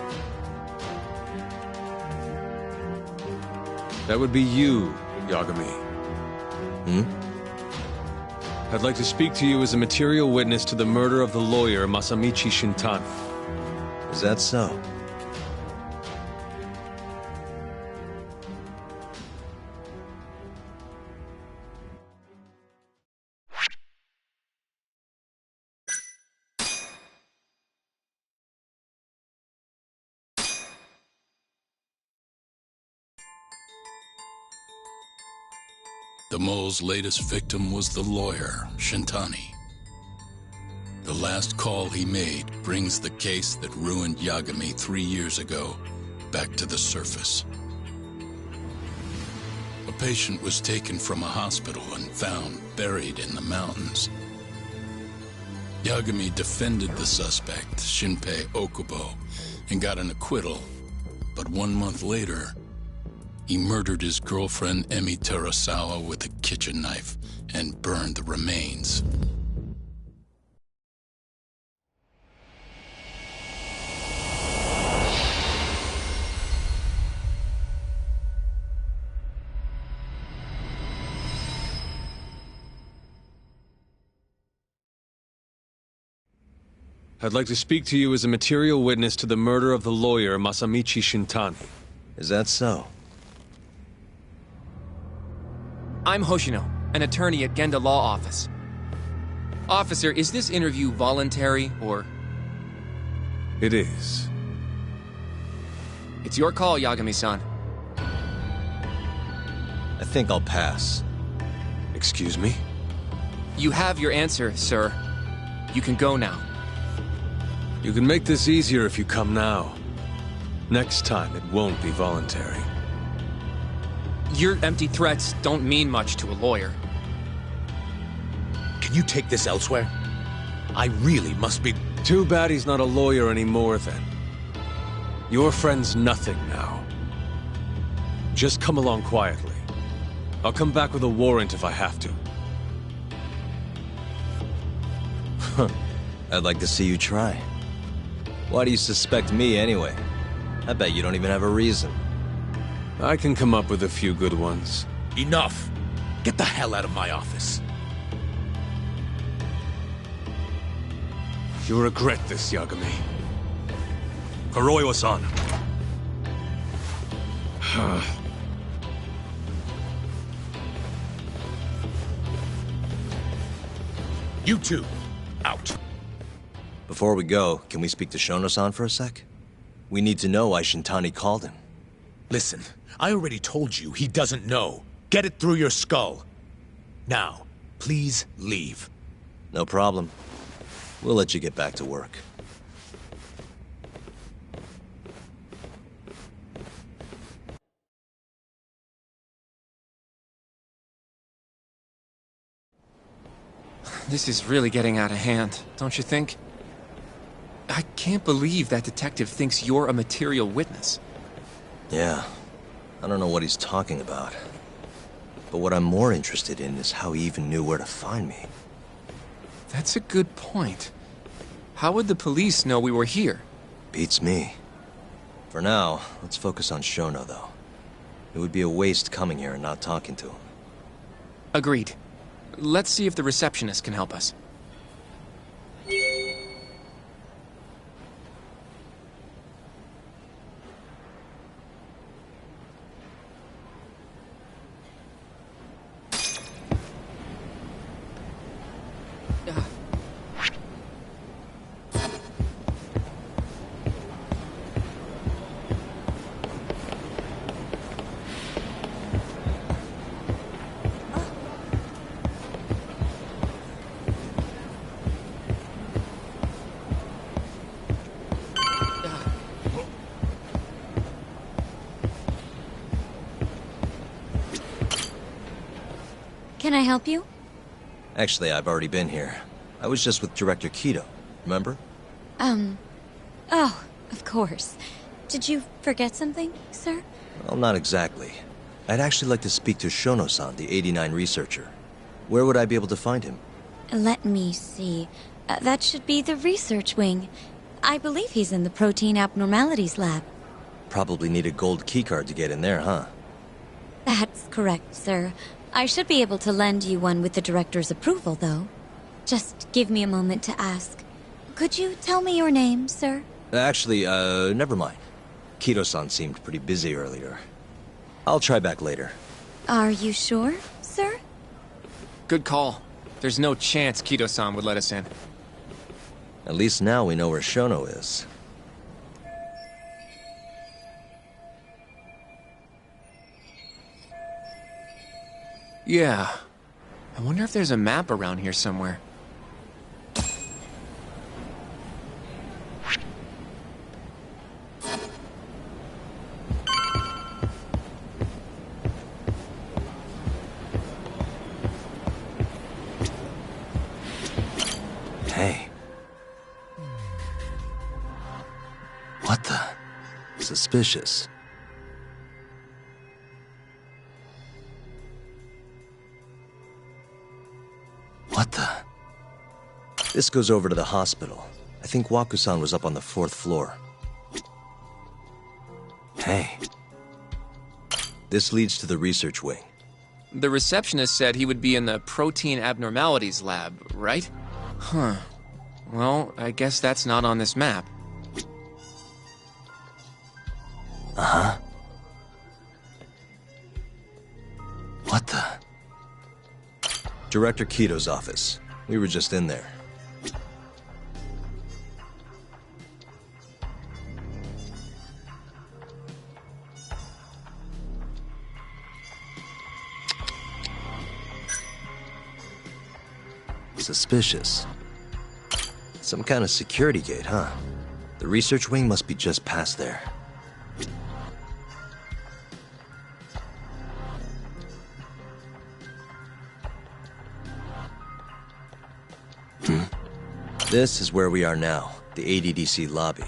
That would be you, Yagami. I'd like to speak to you as a material witness to the murder of the lawyer Masamichi Shintani. Is that so? The mole's latest victim was the lawyer, Shintani. The last call he made brings the case that ruined Yagami 3 years ago back to the surface. A patient was taken from a hospital and found buried in the mountains. Yagami defended the suspect, Shinpei Okubo, and got an acquittal. But 1 month later, he murdered his girlfriend Emi Terasawa with a kitchen knife and burned the remains. I'd like to speak to you as a material witness to the murder of the lawyer Masamichi Shintani. Is that so? I'm Hoshino, an attorney at Genda Law Office. Officer, is this interview voluntary, or...? It is. It's your call, Yagami-san. I think I'll pass. Excuse me? You have your answer, sir. You can go now. You can make this easier if you come now. Next time, it won't be voluntary. Your empty threats don't mean much to a lawyer. Can you take this elsewhere? I really must be... Too bad he's not a lawyer anymore, then. Your friend's nothing now. Just come along quietly. I'll come back with a warrant if I have to. I'd like to see you try. Why do you suspect me, anyway? I bet you don't even have a reason. I can come up with a few good ones. Enough! Get the hell out of my office. You'll regret this, Yagami. Kuroiwa-san. You two, out. Before we go, can we speak to Shono-san for a sec? We need to know why Shintani called him. Listen, I already told you he doesn't know. Get it through your skull. Now, please leave. No problem. We'll let you get back to work. This is really getting out of hand, don't you think? I can't believe that detective thinks you're a material witness. Yeah. I don't know what he's talking about. But what I'm more interested in is how he even knew where to find me. That's a good point. How would the police know we were here? Beats me. For now, let's focus on Shono, though. It would be a waste coming here and not talking to him. Agreed. Let's see if the receptionist can help us. Can I help you? Actually, I've already been here. I was just with Director Kido, remember? Oh, of course. Did you forget something, sir? Well, not exactly. I'd actually like to speak to Shono-san, the 89 researcher. Where would I be able to find him? Let me see. That should be the research wing. I believe he's in the protein abnormalities lab. Probably need a gold keycard to get in there, huh? That's correct, sir. I should be able to lend you one with the director's approval, though. Just give me a moment to ask. Could you tell me your name, sir? Actually, never mind. Kido-san seemed pretty busy earlier. I'll try back later. Are you sure, sir? Good call. There's no chance Kido-san would let us in. At least now we know where Shono is. Yeah. I wonder if there's a map around here somewhere. Hey, Suspicious. What the? This goes over to the hospital. I think Waku-san was up on the 4th floor. Hey. This leads to the research wing. The receptionist said he would be in the protein abnormalities lab, right? Huh. Well, I guess that's not on this map. Uh-huh. What the? Director Kito's office. We were just in there. Suspicious. Some kind of security gate, huh? The research wing must be just past there. This is where we are now, the ADDC lobby.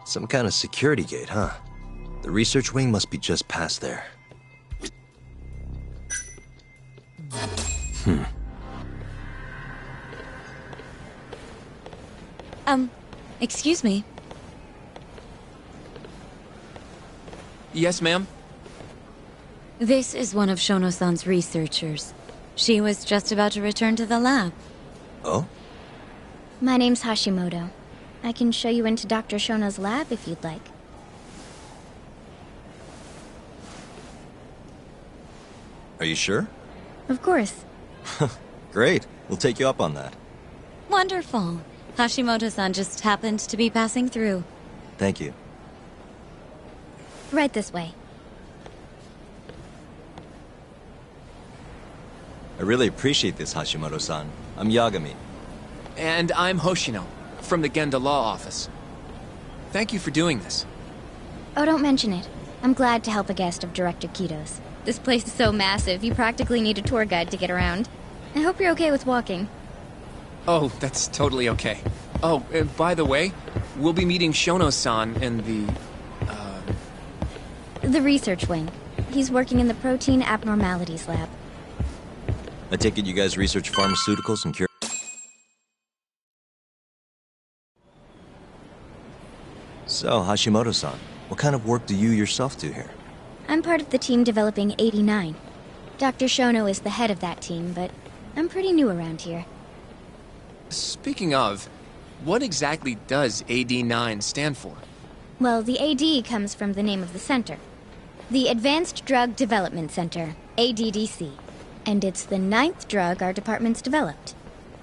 Some kind of security gate, huh? The research wing must be just past there. Excuse me. Yes, ma'am? This is one of Shono-san's researchers. She was just about to return to the lab. Oh? My name's Hashimoto. I can show you into Dr. Shono's lab if you'd like. Are you sure? Of course. Great. We'll take you up on that. Wonderful. Hashimoto-san just happened to be passing through. Thank you. Right this way. I really appreciate this, Hashimoto-san. I'm Yagami. And I'm Hoshino, from the Genda Law Office. Thank you for doing this. Oh, don't mention it. I'm glad to help a guest of Director Kito's. This place is so massive, you practically need a tour guide to get around. I hope you're okay with walking. Oh, that's totally okay. Oh, by the way, we'll be meeting Shono-san in the, The research wing. He's working in the protein abnormalities lab. I take it you guys research pharmaceuticals and cure... So, Hashimoto-san, what kind of work do you yourself do here? I'm part of the team developing 89. Dr. Shono is the head of that team, but I'm pretty new around here. Speaking of, what exactly does AD9 stand for? Well, the AD comes from the name of the center. The Advanced Drug Development Center, ADDC. And it's the 9th drug our department's developed.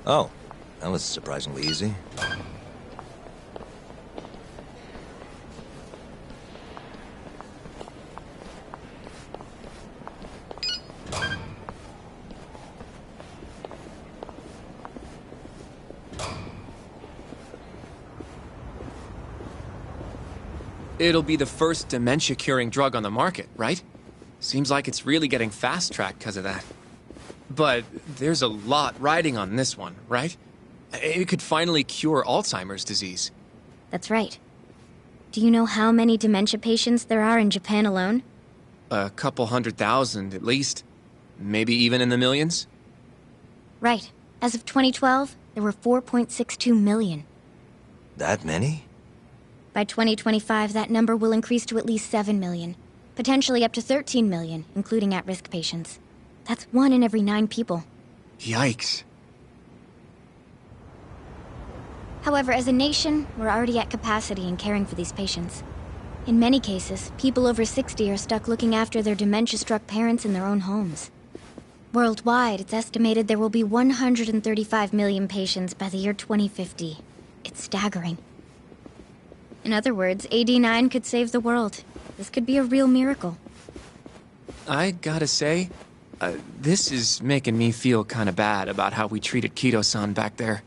Oh, that was surprisingly easy. It'll be the first dementia-curing drug on the market, right? Seems like it's really getting fast-tracked because of that. But there's a lot riding on this one, right? It could finally cure Alzheimer's disease. That's right. Do you know how many dementia patients there are in Japan alone? A couple 100,000 at least. Maybe even in the millions? Right. As of 2012, there were 4.62 million. That many? By 2025, that number will increase to at least 7 million. Potentially up to 13 million, including at-risk patients. That's 1 in every 9 people. Yikes. However, as a nation, we're already at capacity in caring for these patients. In many cases, people over 60 are stuck looking after their dementia-struck parents in their own homes. Worldwide, it's estimated there will be 135 million patients by the year 2050. It's staggering. In other words, AD9 could save the world. This could be a real miracle. I gotta say, this is making me feel kinda bad about how we treated Kito-san back there.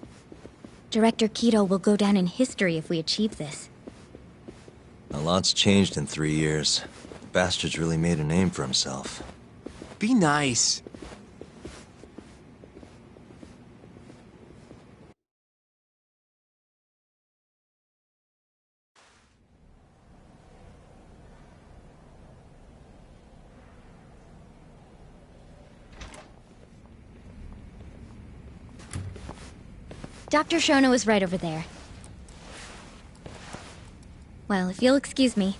Director Kido will go down in history if we achieve this. A lot's changed in 3 years. The bastard's really made a name for himself. Be nice. Dr. Shono is right over there. Well, if you'll excuse me.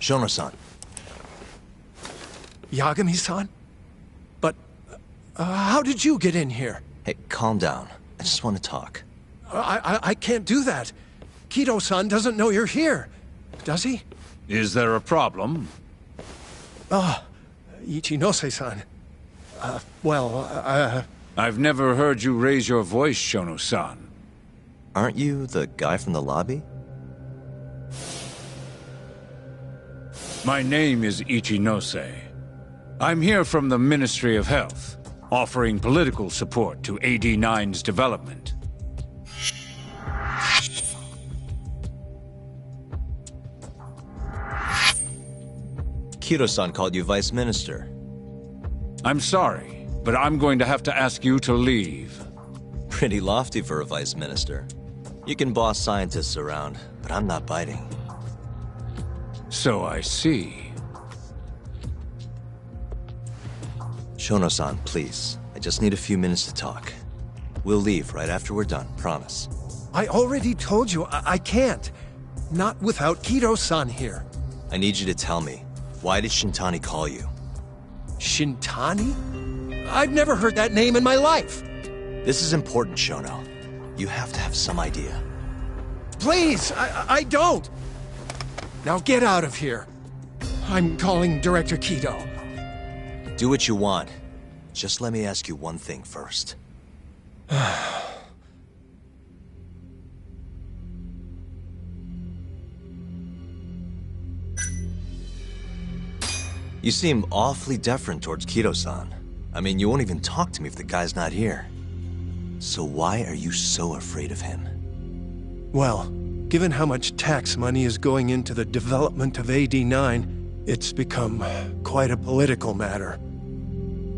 Shono-san. Yagami-san? But, how did you get in here? Hey, calm down. I just want to talk. I can't do that. Kido-san doesn't know you're here, does he? Is there a problem? Ichinose-san. I've never heard you raise your voice, Shono-san. Aren't you the guy from the lobby? My name is Ichinose. I'm here from the Ministry of Health, offering political support to AD9's development. Kido-san called you Vice Minister. I'm sorry, but I'm going to have to ask you to leave. Pretty lofty for a Vice Minister. You can boss scientists around, but I'm not biting. So I see. Shono-san, please. I just need a few minutes to talk. We'll leave right after we're done, promise. I already told you, I can't. Not without Kido-san here. I need you to tell me, why did Shintani call you? Shintani? I've never heard that name in my life. This is important, Shono. You have to have some idea. Please, I don't. Now get out of here. I'm calling Director Kido. Do what you want. Just let me ask you one thing first. You seem awfully deferent towards Kido-san. I mean, you won't even talk to me if the guy's not here. So why are you so afraid of him? Well, given how much tax money is going into the development of AD9, it's become quite a political matter.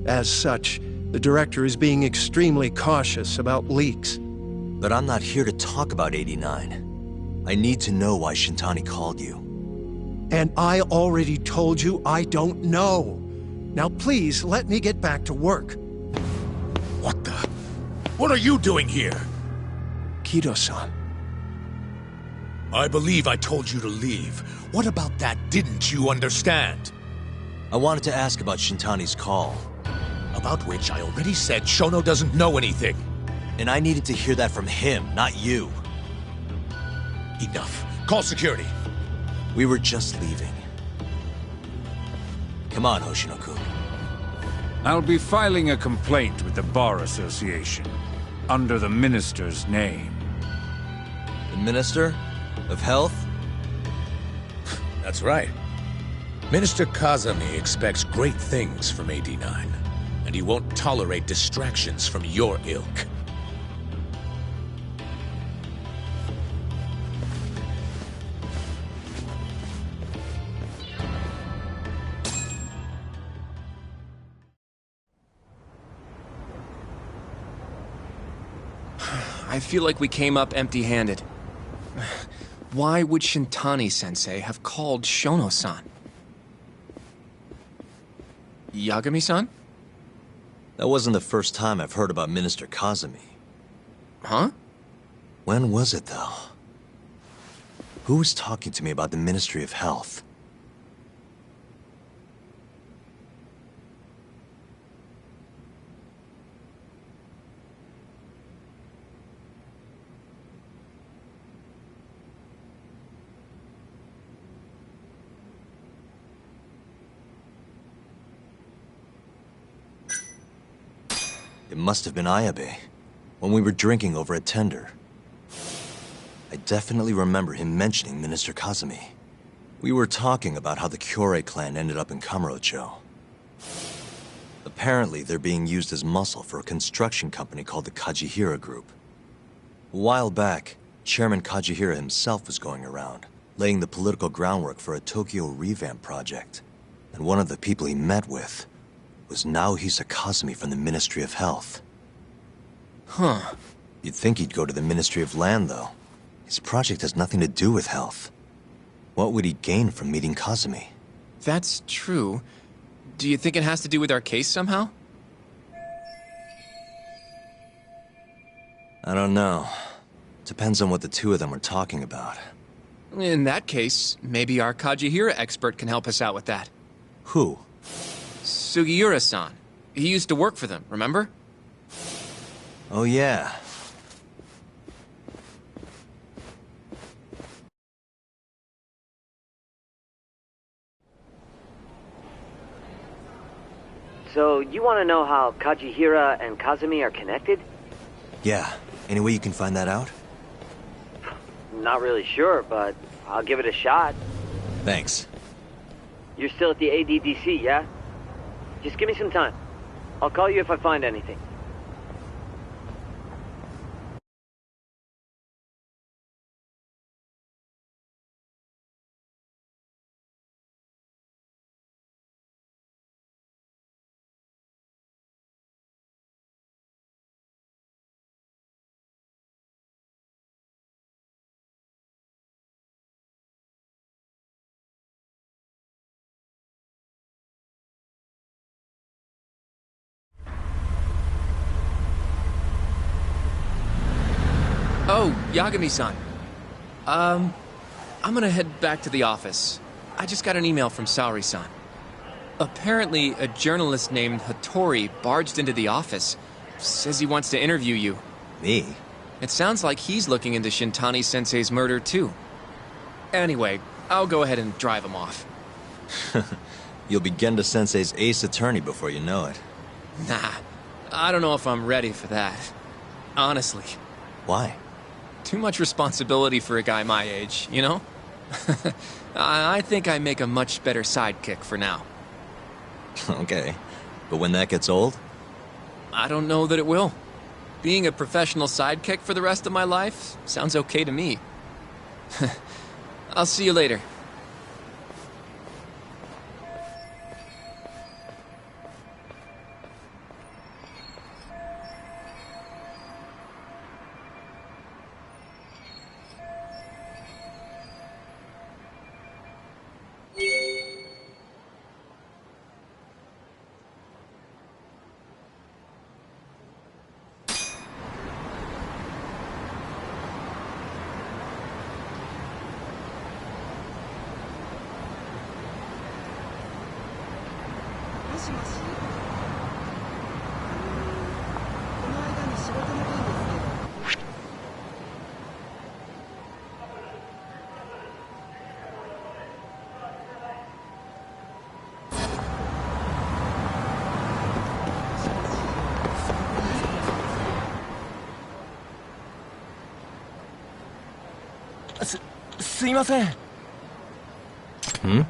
As such, the director is being extremely cautious about leaks. But I'm not here to talk about AD9. I need to know why Shintani called you. And I already told you I don't know. Now please, let me get back to work. What the? What are you doing here? Kido-san. I believe I told you to leave. What about that didn't you understand? I wanted to ask about Shintani's call. About which I already said Shono doesn't know anything. And I needed to hear that from him, not you. Enough. Call security. We were just leaving. Come on, Hoshino-kun. I'll be filing a complaint with the Bar Association, under the Minister's name. The Minister of Health? That's right. Minister Kazami expects great things from AD9, and he won't tolerate distractions from your ilk. I feel like we came up empty-handed. Why would Shintani-sensei have called Shono-san? Yagami-san? That wasn't the first time I've heard about Minister Kazami. Huh? When was it, though? Who was talking to me about the Ministry of Health? It must have been Ayabe, when we were drinking over at Tender. I definitely remember him mentioning Minister Kazami. We were talking about how the Kyorei clan ended up in Kamurocho. Apparently, they're being used as muscle for a construction company called the Kajihira Group. A while back, Chairman Kajihira himself was going around, laying the political groundwork for a Tokyo revamp project. And one of the people he met with was Naohisa Kazami from the Ministry of Health. Huh. You'd think he'd go to the Ministry of Land, though. His project has nothing to do with health. What would he gain from meeting Kazami? That's true. Do you think it has to do with our case somehow? I don't know. Depends on what the two of them were talking about. In that case, maybe our Kajihira expert can help us out with that. Who? Sugiura-san. He used to work for them, remember? Oh, yeah. So, you want to know how Kajihira and Kazumi are connected? Yeah. Any way you can find that out? Not really sure, but I'll give it a shot. Thanks. You're still at the ADDC, yeah? Just give me some time. I'll call you if I find anything. Oh, Yagami-san. I'm gonna head back to the office. I just got an email from Saori-san. Apparently, a journalist named Hattori barged into the office. Says he wants to interview you. Me? It sounds like he's looking into Shintani-sensei's murder, too. Anyway, I'll go ahead and drive him off. You'll be Genda-sensei's ace attorney before you know it. Nah, I don't know if I'm ready for that. Honestly. Why? Too much responsibility for a guy my age, you know? I think I make a much better sidekick for now. Okay. But when that gets old? I don't know that it will. Being a professional sidekick for the rest of my life sounds okay to me. I'll see you later.すいません。Hmm?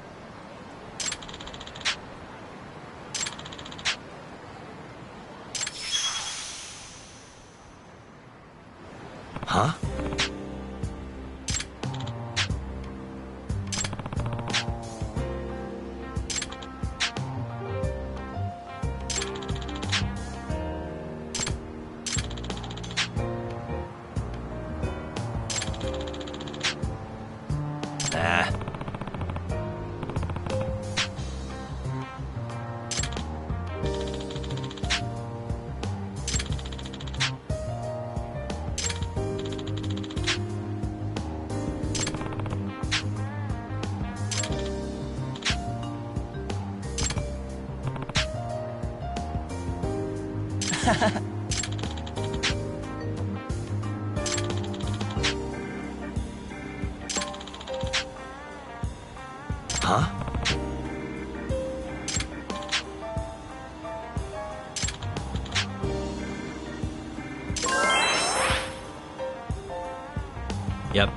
Huh? Huh? Yep.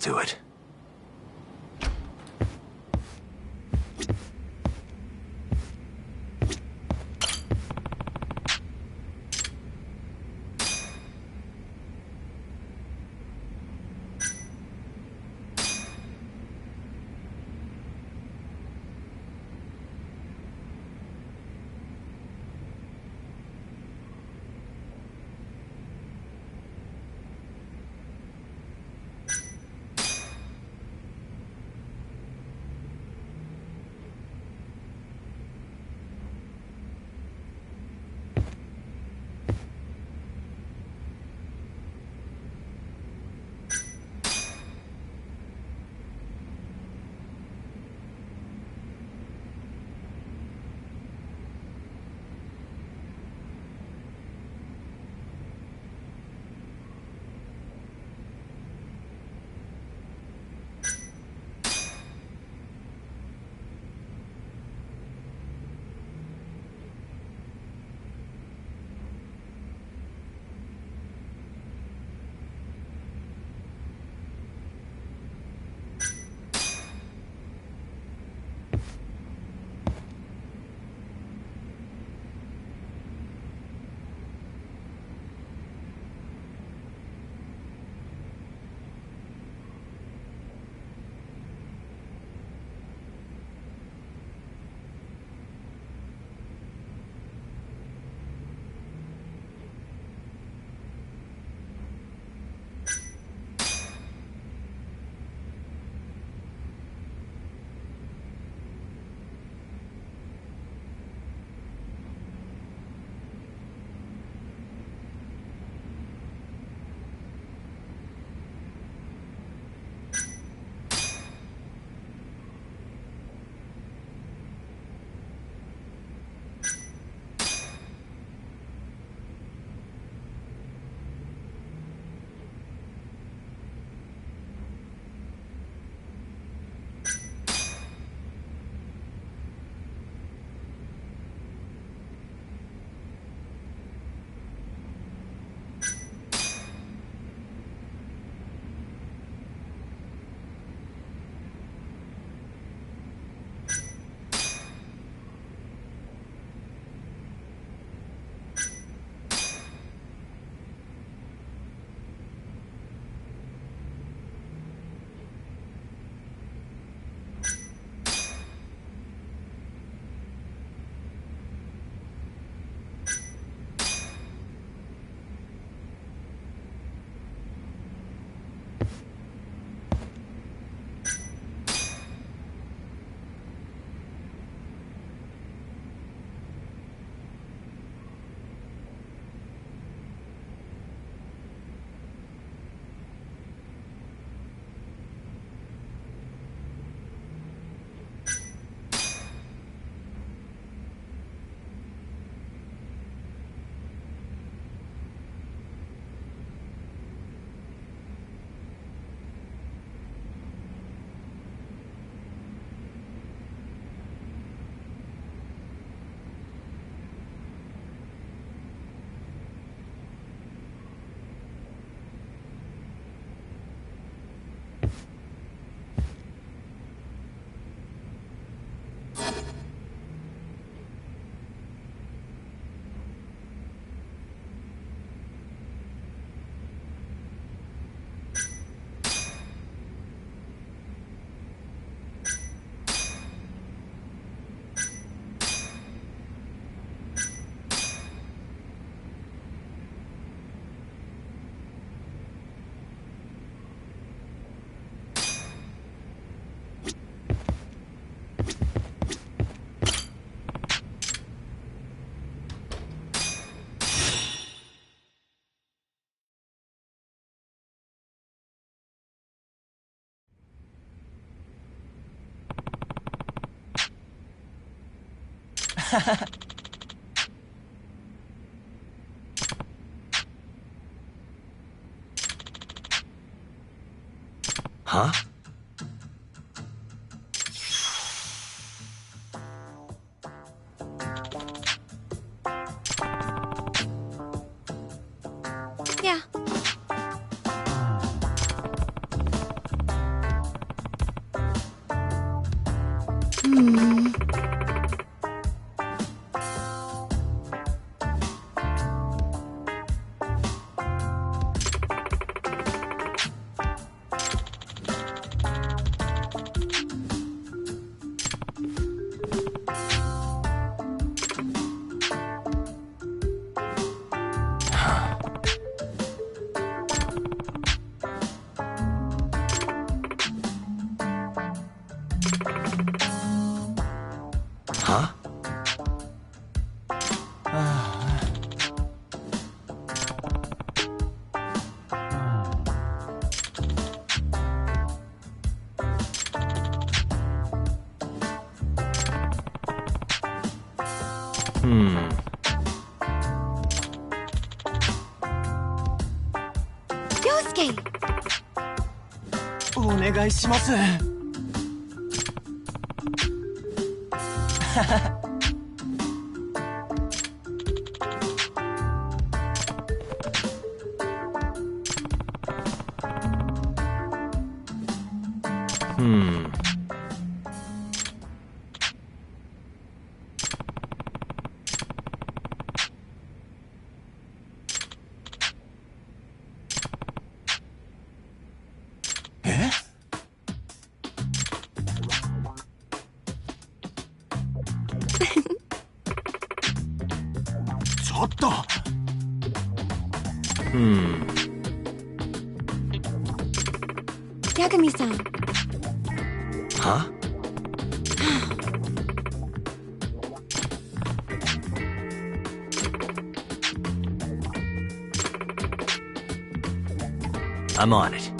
do it. Huh? Yeah. Huh? Yosuke! お願いします。ちょっと。Yagami-san. Huh? I'm on it.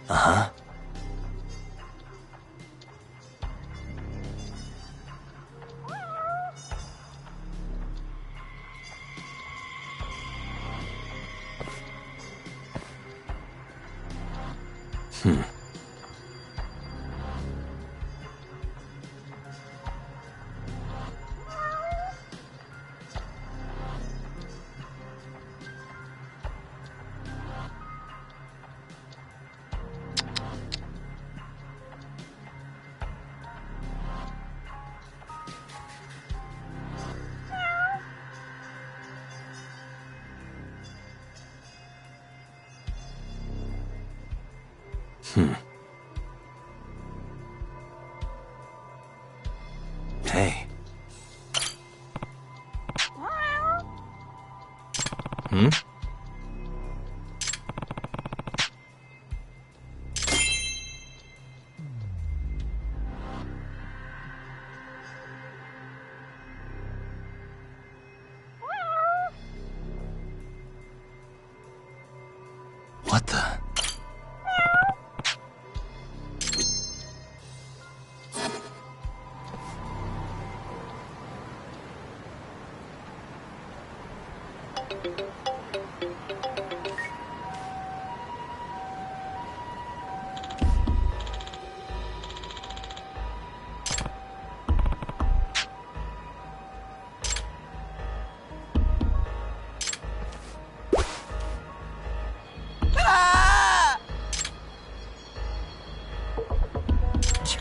Uh-huh. Hey. What the?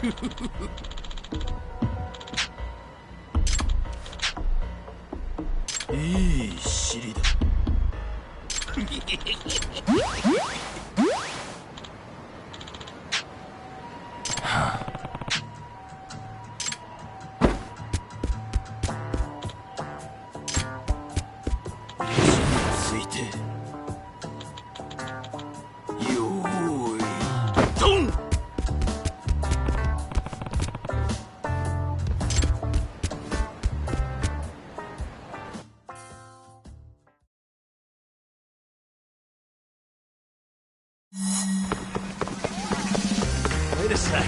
いい尻だ。ついて。よーい。ドン。Wait a sec.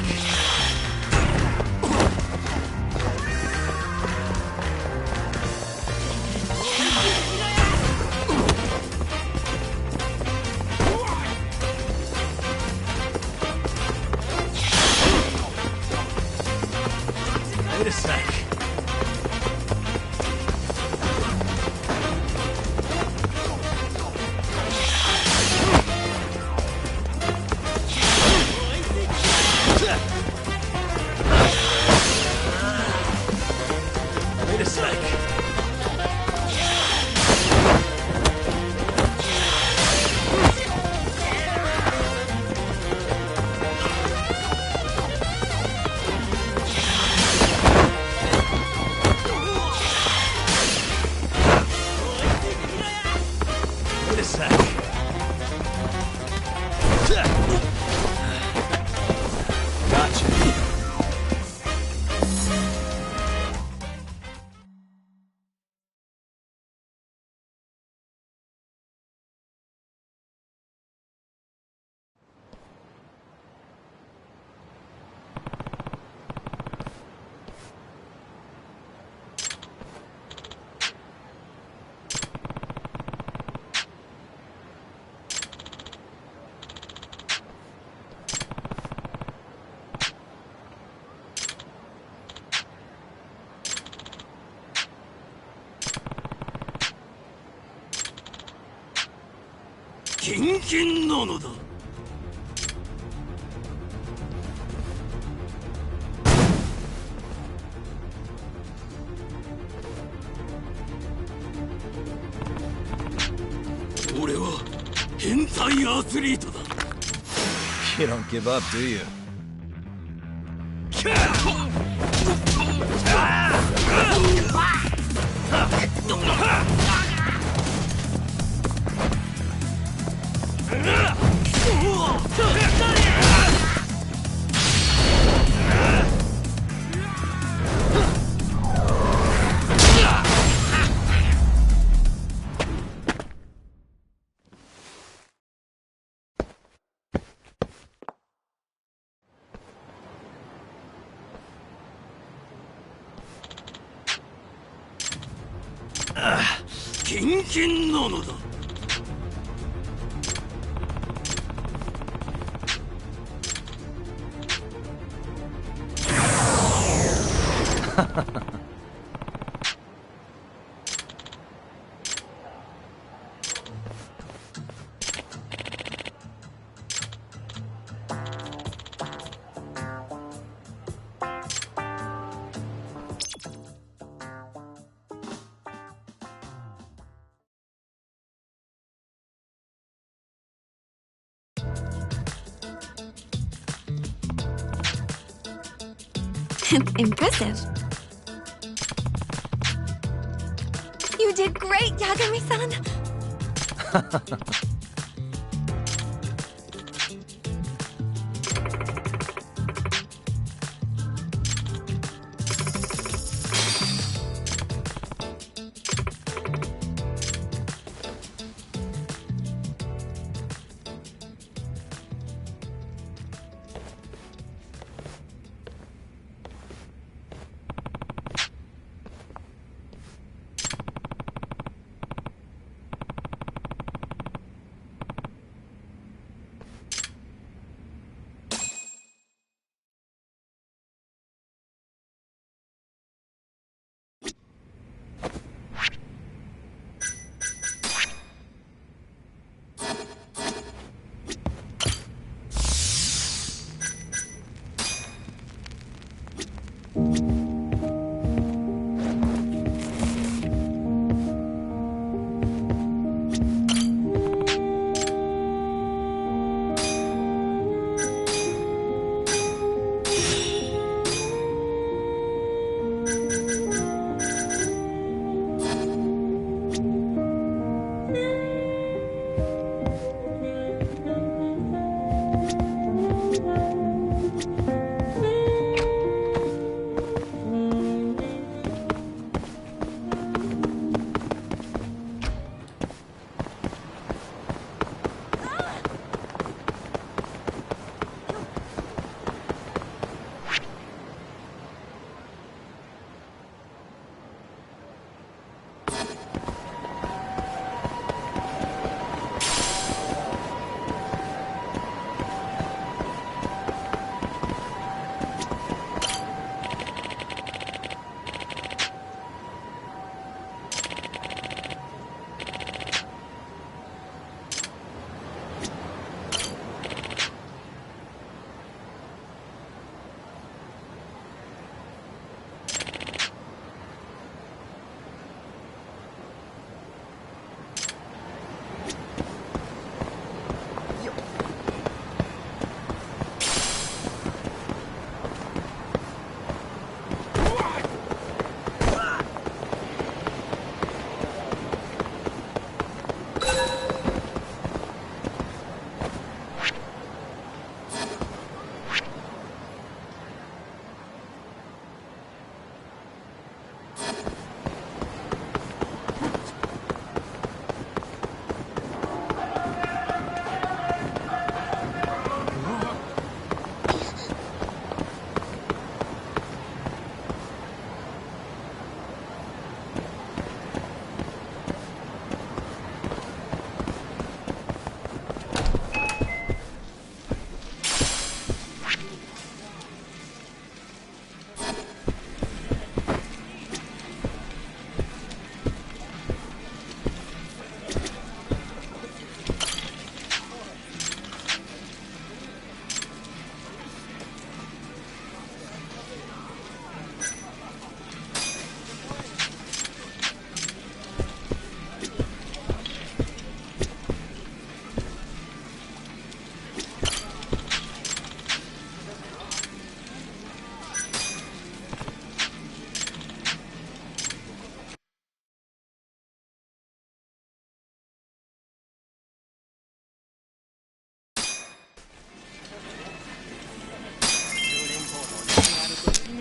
Wait a sec. Wait a sec. Wait a sec. Gotcha. Kingなのだ。俺は変態アスリートだ。You don't give up, do you?キンなのだ。Impressive. You did great, Yagami-san.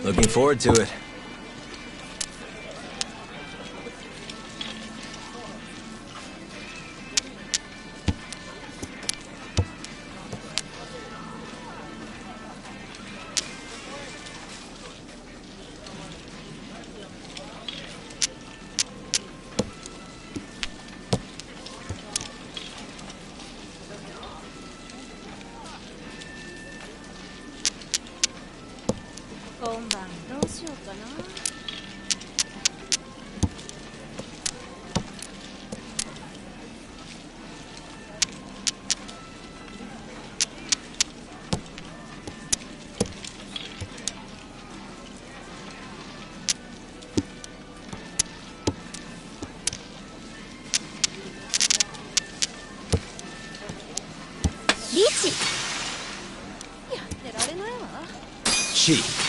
Looking forward to it. Chi.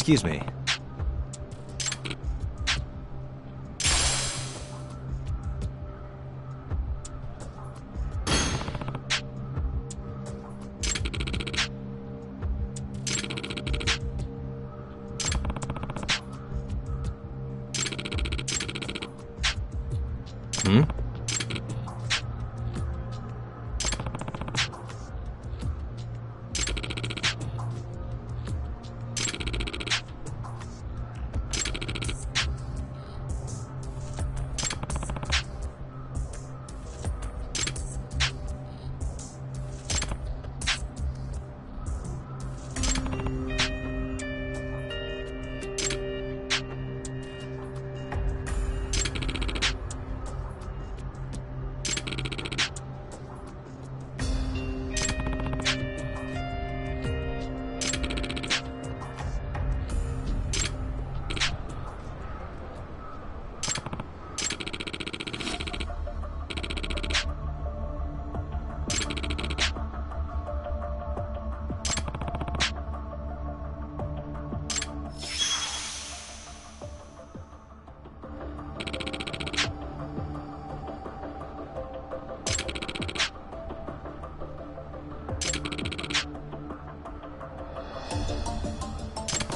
Excuse me.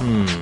Yep.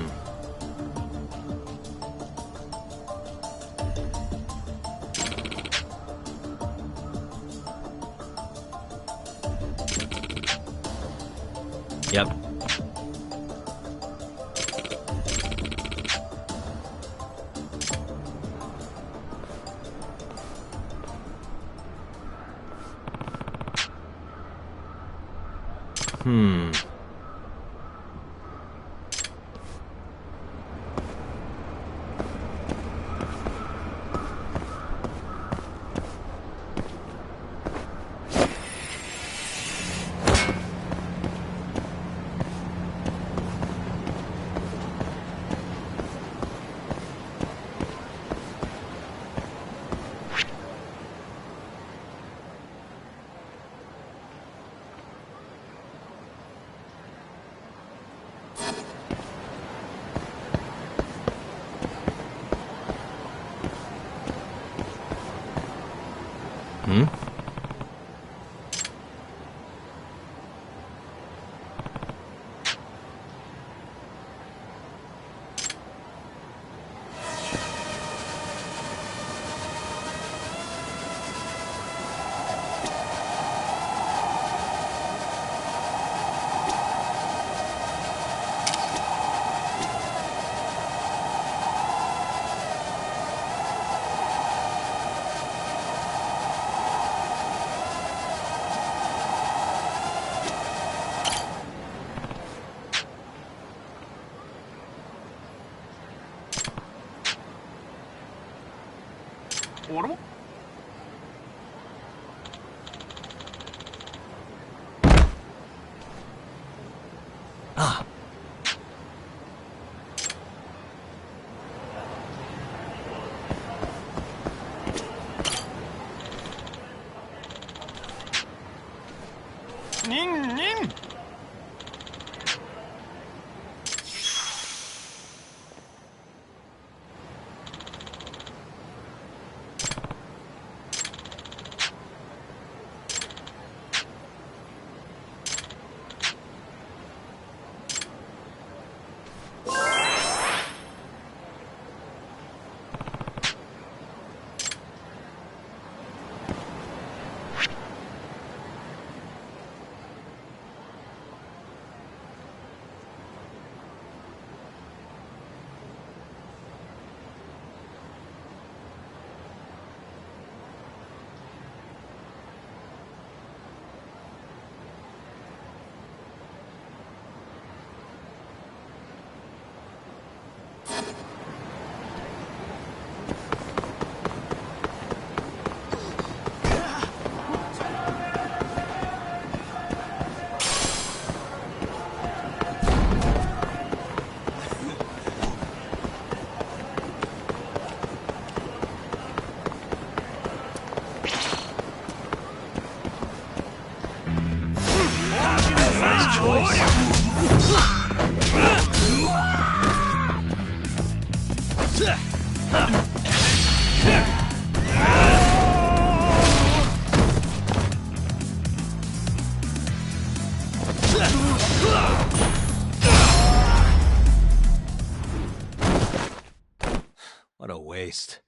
What a waste.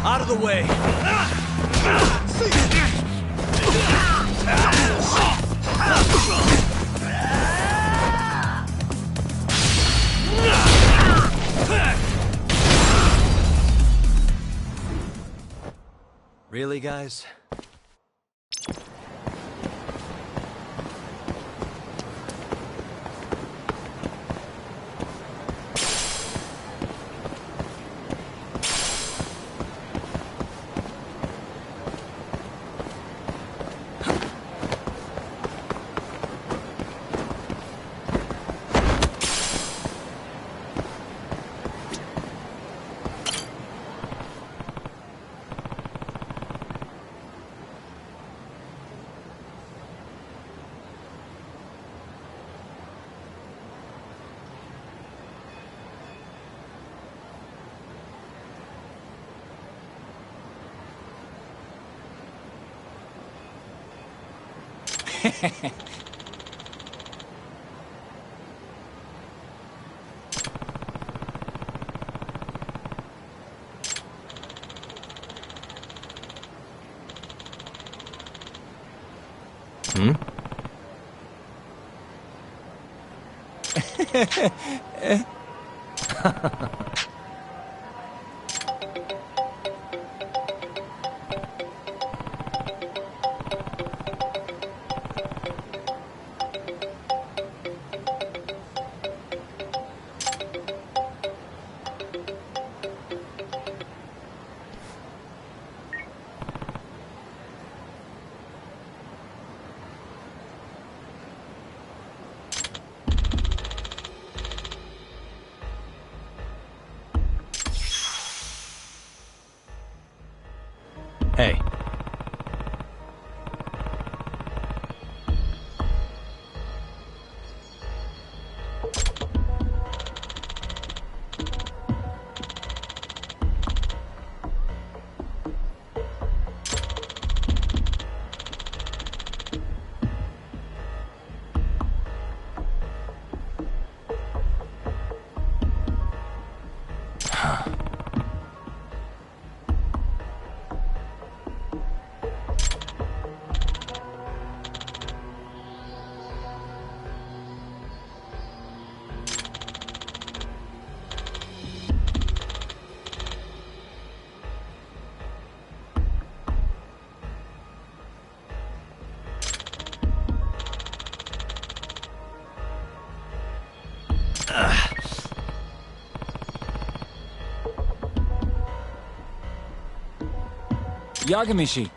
Out of the way! Really, guys? Hey. Yagamishi.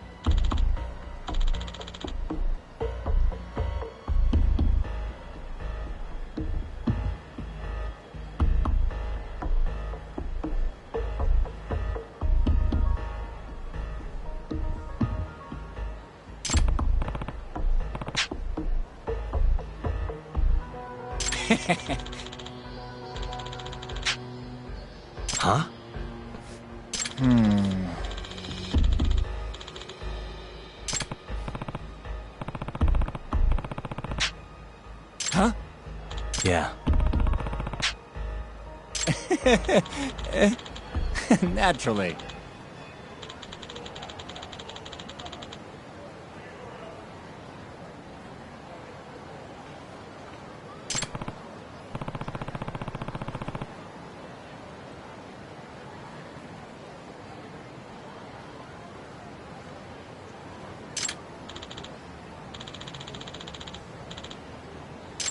Huh? Huh? Yeah. Naturally.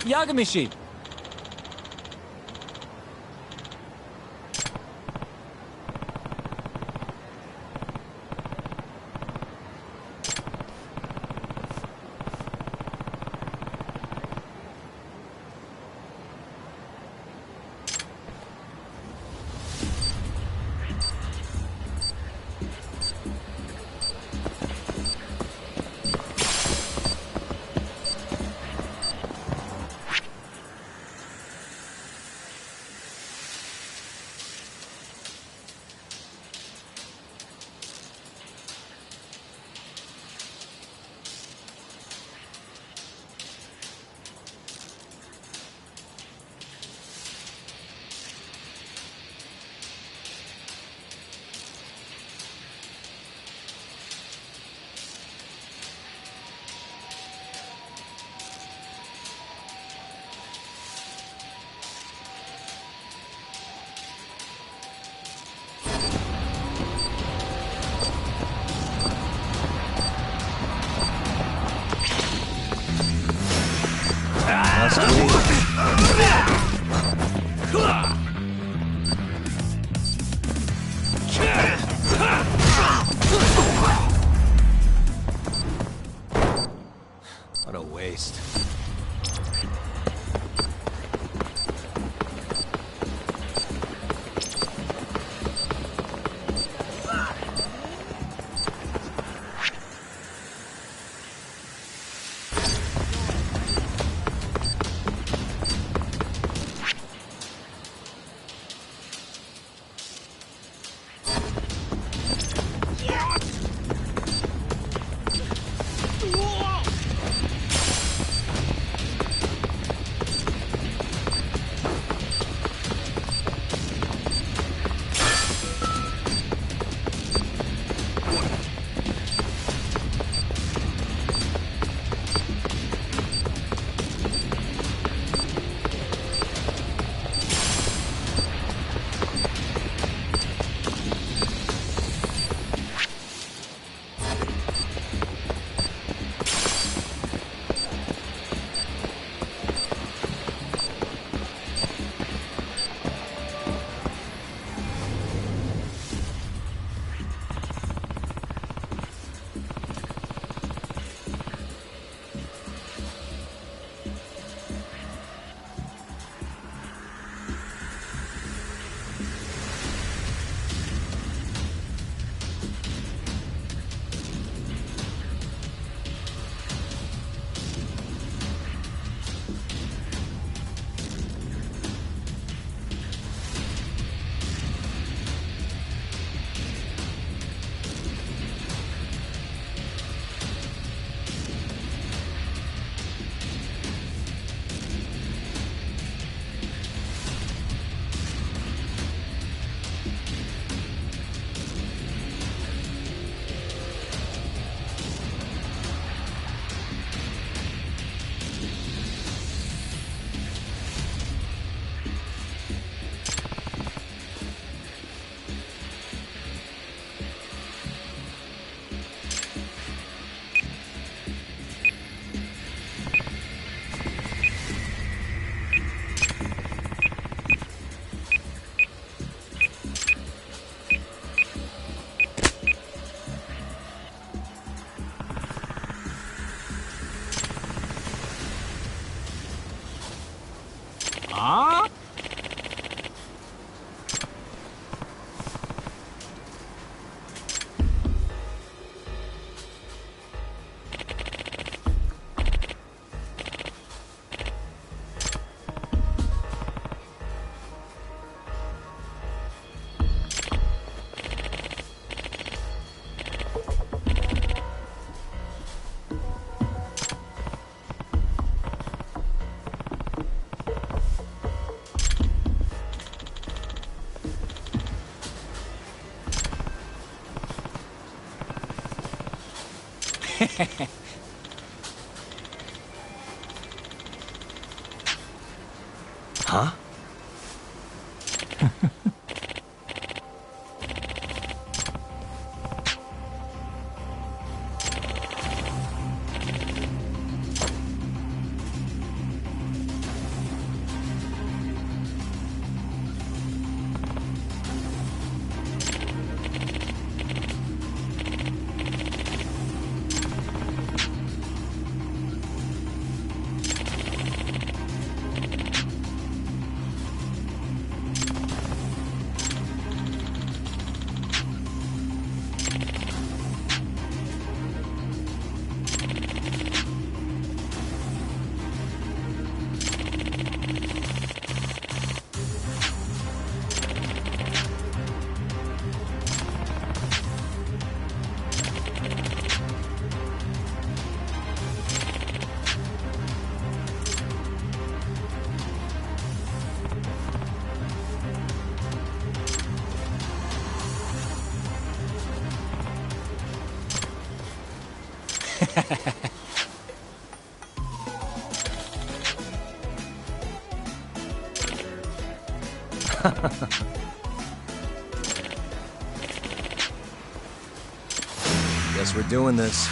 Yagamishi. Huh? Guess we're doing this.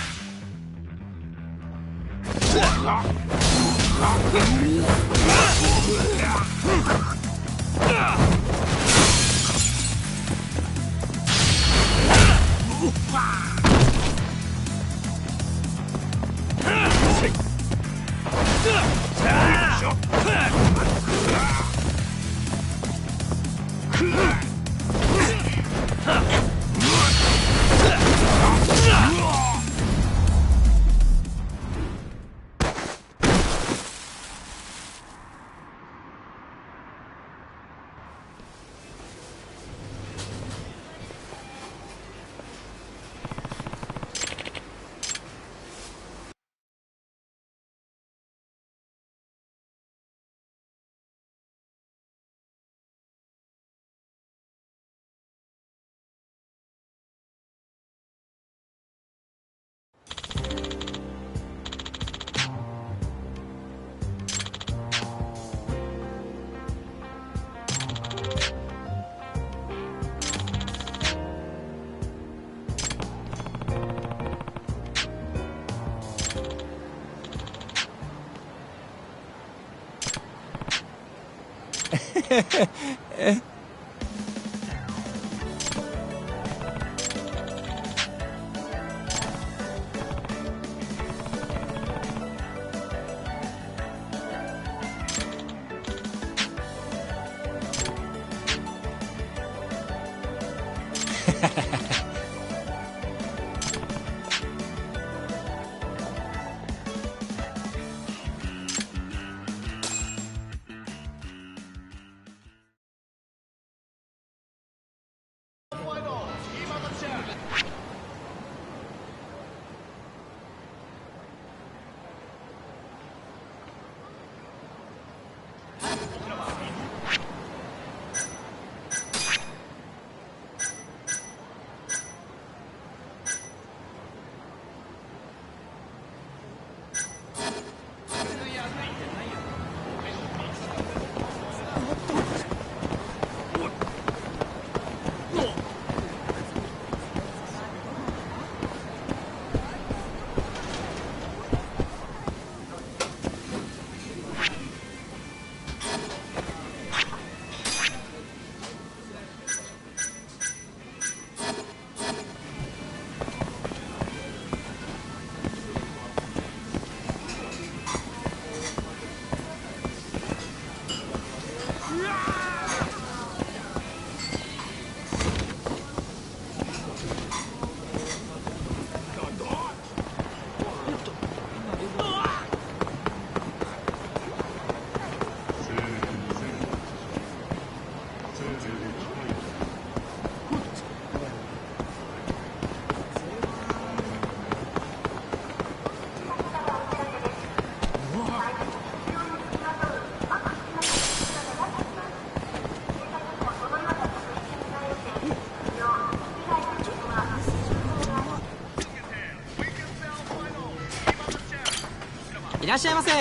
いらっしゃいませ。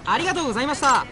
ありがとうございました。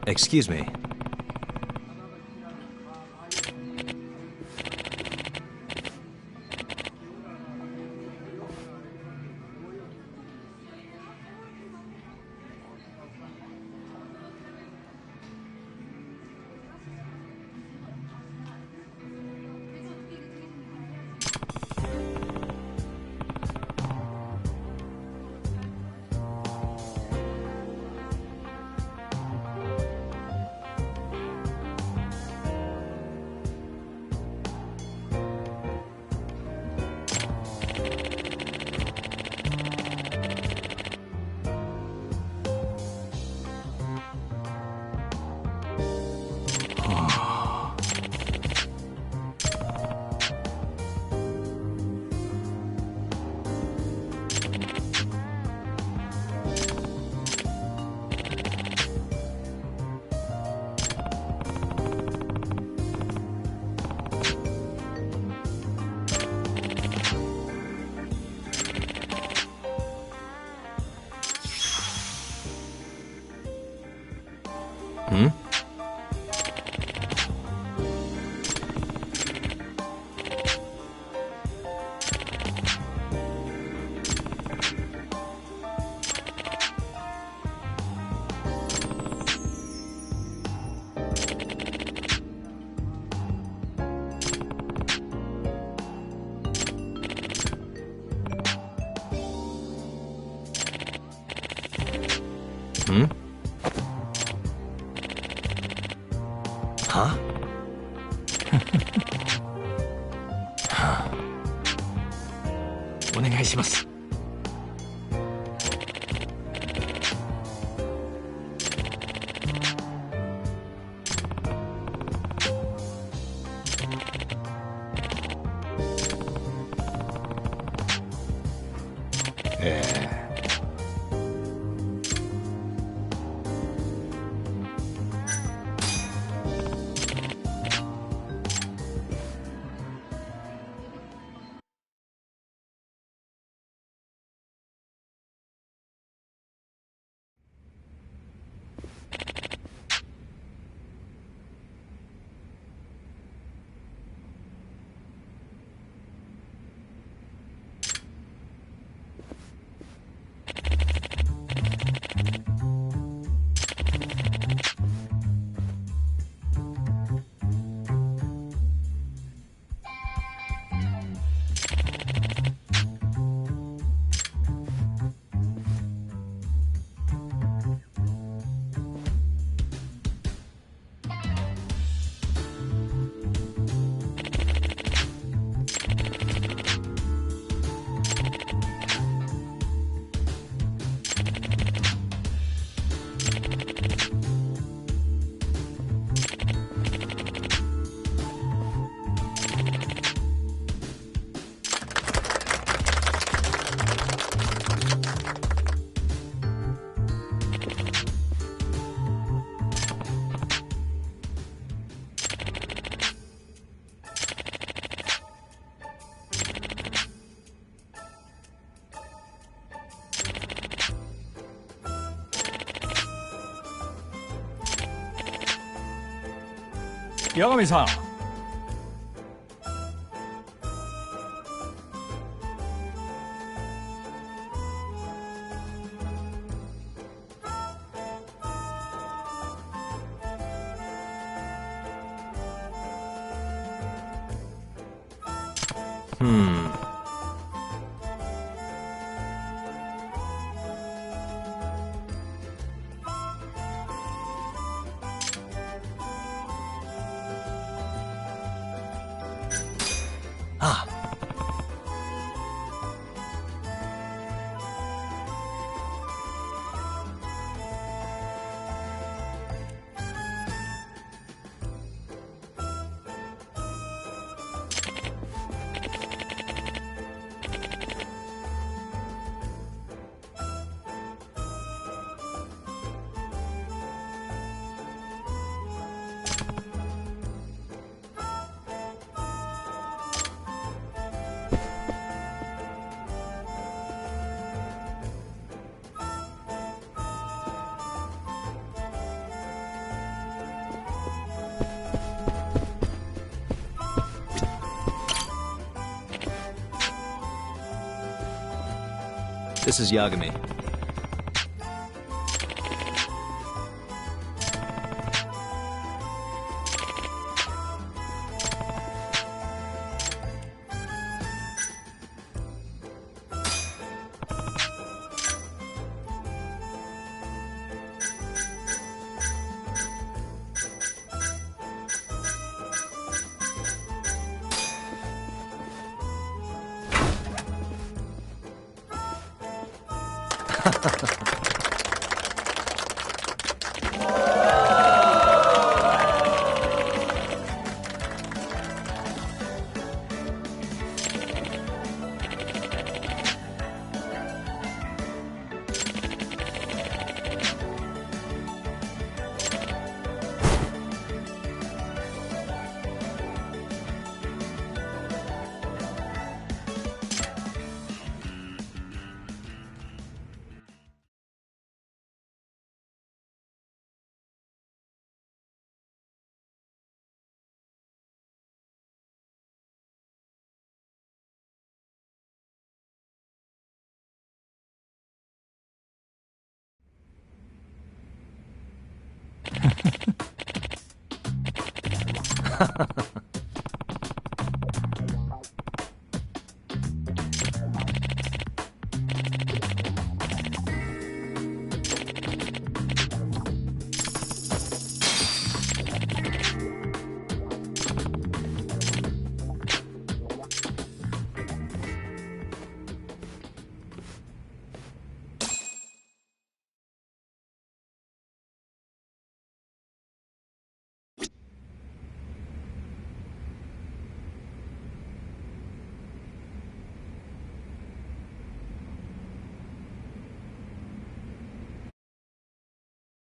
Excuse me. Hmm? Hmm? Huh? Huh. お願いします。Yagami-san. This is Yagami.